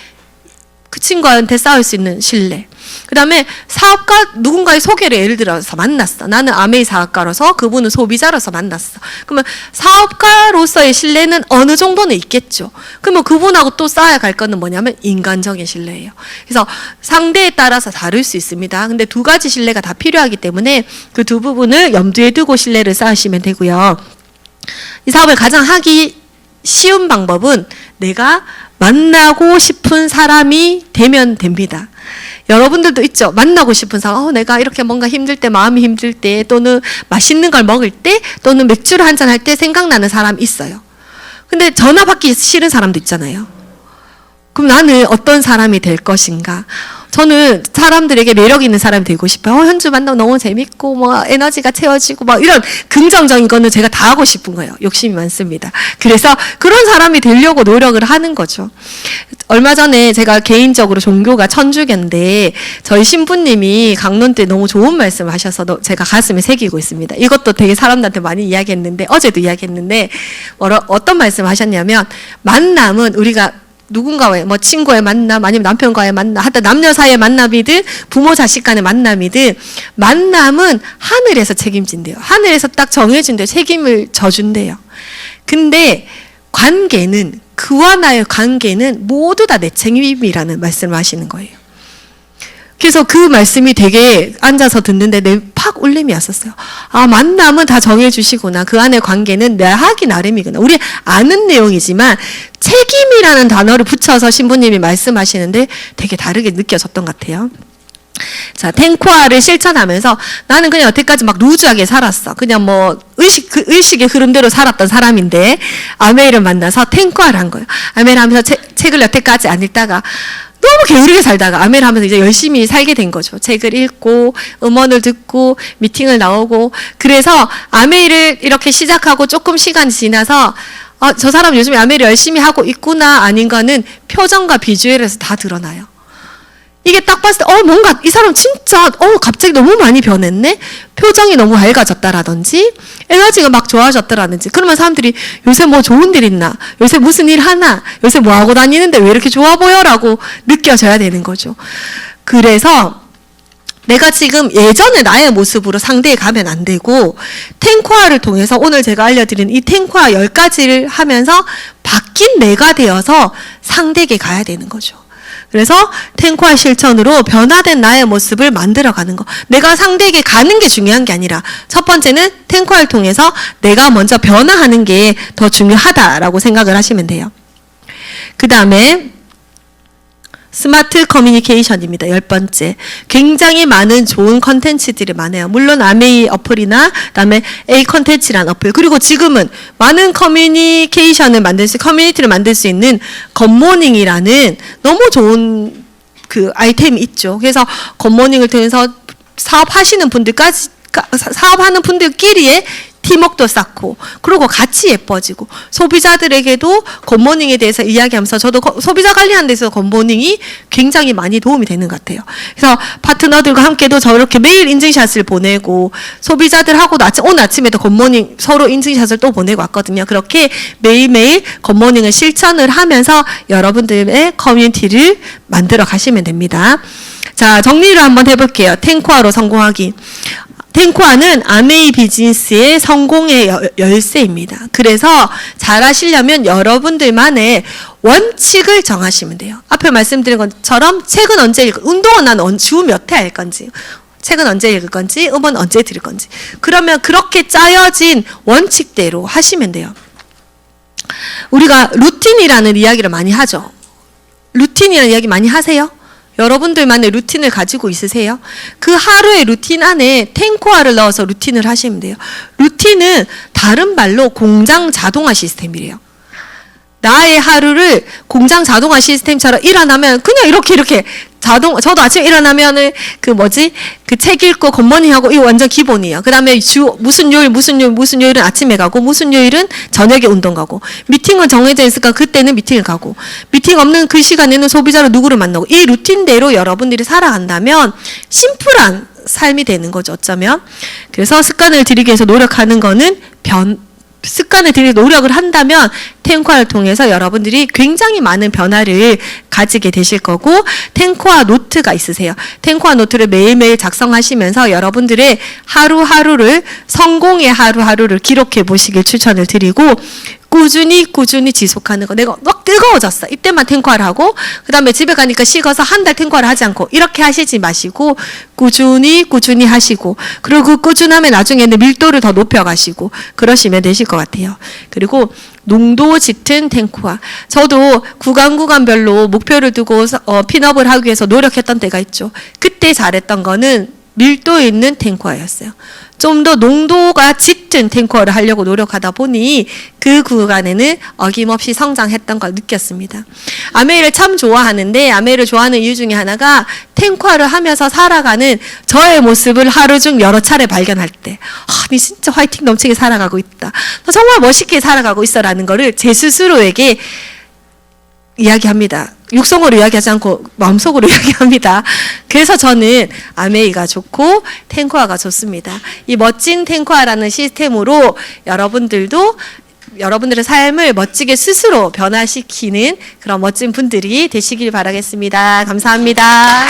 그 친구한테 쌓을 수 있는 신뢰. 그 다음에 사업가 누군가의 소개를 예를 들어서 만났어. 나는 아메이 사업가로서 그분은 소비자로서 만났어. 그러면 사업가로서의 신뢰는 어느 정도는 있겠죠. 그러면 그분하고 또 쌓아야 갈 거는 뭐냐면 인간적인 신뢰예요. 그래서 상대에 따라서 다를 수 있습니다. 근데 두 가지 신뢰가 다 필요하기 때문에 그 두 부분을 염두에 두고 신뢰를 쌓으시면 되고요. 이 사업을 가장 하기 쉬운 방법은 내가 만나고 싶은 사람이 되면 됩니다. 여러분들도 있죠. 만나고 싶은 사람. 내가 이렇게 뭔가 힘들 때, 마음이 힘들 때, 또는 맛있는 걸 먹을 때, 또는 맥주를 한잔 할 때 생각나는 사람 있어요. 근데 전화 받기 싫은 사람도 있잖아요. 그럼 나는 어떤 사람이 될 것인가? 저는 사람들에게 매력 있는 사람이 되고 싶어요. 현주 만나면 너무 재밌고, 에너지가 채워지고, 이런 긍정적인 거는 제가 다 하고 싶은 거예요. 욕심이 많습니다. 그래서 그런 사람이 되려고 노력을 하는 거죠. 얼마 전에 제가 개인적으로 종교가 천주교인데, 저희 신부님이 강론 때 너무 좋은 말씀을 하셔서 제가 가슴에 새기고 있습니다. 이것도 되게 사람들한테 많이 이야기했는데, 어제도 이야기했는데, 어떤 말씀을 하셨냐면, 만남은 우리가 누군가와의 친구의 만남 아니면 남편과의 만남 하여튼 남녀 사이의 만남이든 부모 자식 간의 만남이든 만남은 하늘에서 책임진대요. 하늘에서 딱 정해준대요. 책임을 져준대요. 근데 관계는 그와 나의 관계는 모두 다 내 책임이라는 말씀을 하시는 거예요. 그래서 그 말씀이 되게 앉아서 듣는데 내 팍 울림이 왔었어요. 만남은 다 정해주시구나. 그 안의 관계는 내가 하기 나름이구나. 우리 아는 내용이지만 책임이라는 단어를 붙여서 신부님이 말씀하시는데 되게 다르게 느껴졌던 것 같아요. 자, 탱코아를 실천하면서 나는 그냥 여태까지 막 루즈하게 살았어. 그냥 의식의 흐름대로 살았던 사람인데 아메이를 만나서 탱코아를 한 거예요. 아메이를 하면서 책을 여태까지 안 읽다가 너무 게으르게 살다가 아메를 하면서 이제 열심히 살게 된 거죠. 책을 읽고 음원을 듣고 미팅을 나오고 그래서 아메를 이렇게 시작하고 조금 시간이 지나서 저 사람 요즘 아메를 열심히 하고 있구나 아닌가는 표정과 비주얼에서 다 드러나요. 이게 딱 봤을 때 뭔가 이 사람 진짜 갑자기 너무 많이 변했네. 표정이 너무 밝아졌다라든지 에너지가 막 좋아졌다라든지 그러면 사람들이 요새 뭐 좋은 일 있나? 요새 무슨 일 하나? 요새 뭐 하고 다니는데 왜 이렇게 좋아 보여라고 느껴져야 되는 거죠. 그래서 내가 지금 예전의 나의 모습으로 상대에 가면 안 되고 탱코아를 통해서 오늘 제가 알려드린 이 탱코아 10가지를 하면서 바뀐 내가 되어서 상대에게 가야 되는 거죠. 그래서 탱코아 실천으로 변화된 나의 모습을 만들어가는 거. 내가 상대에게 가는 게 중요한 게 아니라 첫 번째는 탱코아를 통해서 내가 먼저 변화하는 게 더 중요하다라고 생각을 하시면 돼요. 그 다음에 스마트 커뮤니케이션입니다. 10번째. 굉장히 많은 좋은 컨텐츠들이 많아요. 물론 아메이 어플이나 그다음에 A 컨텐츠란 어플 그리고 지금은 많은 커뮤니티를 만들 수 있는 굿모닝이라는 너무 좋은 그 아이템이 있죠. 그래서 굿모닝을 통해서 사업하시는 분들까지 사업하는 분들끼리의 팀워크도 쌓고 그리고 같이 예뻐지고 소비자들에게도 굿모닝에 대해서 이야기하면서 저도 소비자 관리하는 데서 굿모닝이 굉장히 많이 도움이 되는 것 같아요. 그래서 파트너들과 함께도 저렇게 매일 인증샷을 보내고 소비자들하고도 오늘 아침에도 굿모닝 서로 인증샷을 또 보내고 왔거든요. 그렇게 매일매일 굿모닝을 실천을 하면서 여러분들의 커뮤니티를 만들어 가시면 됩니다. 자, 정리를 한번 해볼게요. 탱코아로 성공하기. 탱코아는 아메이 비즈니스의 성공의 열쇠입니다. 그래서 잘하시려면 여러분들만의 원칙을 정하시면 돼요. 앞에 말씀드린 것처럼 책은 언제 읽고 운동은 난 주 몇 회 할 건지 책은 언제 읽을 건지 음원 언제 들을 건지 그러면 그렇게 짜여진 원칙대로 하시면 돼요. 우리가 루틴이라는 이야기를 많이 하죠. 루틴이라는 이야기 많이 하세요? 여러분들만의 루틴을 가지고 있으세요? 그 하루의 루틴 안에 탱코아를 넣어서 루틴을 하시면 돼요. 루틴은 다른 말로 공장 자동화 시스템이래요. 나의 하루를 공장 자동화 시스템처럼 일어나면 그냥 이렇게 저도 아침에 일어나면은 그 책 읽고 굿모닝하고 이거 완전 기본이에요. 그 다음에 무슨 요일은 아침에 가고 무슨 요일은 저녁에 운동 가고 미팅은 정해져 있으니까 그때는 미팅을 가고 미팅 없는 그 시간에는 소비자로 누구를 만나고 이 루틴대로 여러분들이 살아간다면 심플한 삶이 되는 거죠. 어쩌면. 그래서 습관을 들이기 위해서 노력하는 거는 습관을 들이기 노력을 한다면 탱코아를 통해서 여러분들이 굉장히 많은 변화를 가지게 되실 거고 탱코아 노트가 있으세요. 탱코아 노트를 매일매일 작성하시면서 여러분들의 하루하루를 성공의 하루하루를 기록해 보시길 추천을 드리고 꾸준히 지속하는 거. 내가 막 뜨거워졌어. 이때만 탱코아를 하고 그 다음에 집에 가니까 식어서 한 달 탱코아를 하지 않고 이렇게 하시지 마시고 꾸준히 하시고 그리고 그 꾸준함에 나중에는 밀도를 더 높여가시고 그러시면 되실 것 같아요. 그리고 농도 짙은 탱코아. 저도 구간별로 목표를 두고 핀업을 하기 위해서 노력했던 때가 있죠. 그때 잘했던 거는 밀도 있는 탱코아였어요. 좀 더 농도가 짙은 탱코아를 하려고 노력하다 보니 그 구간에는 어김없이 성장했던 걸 느꼈습니다. 아메이를 참 좋아하는데 아메이를 좋아하는 이유 중에 하나가 탱코아를 하면서 살아가는 저의 모습을 하루 중 여러 차례 발견할 때 니 진짜 화이팅 넘치게 살아가고 있다. 너 정말 멋있게 살아가고 있어라는 거를 제 스스로에게 이야기합니다. 육성으로 이야기하지 않고 마음속으로 이야기합니다. 그래서 저는 아메이가 좋고 탱코아가 좋습니다. 이 멋진 탱코아라는 시스템으로 여러분들도 여러분들의 삶을 멋지게 스스로 변화시키는 그런 멋진 분들이 되시길 바라겠습니다. 감사합니다.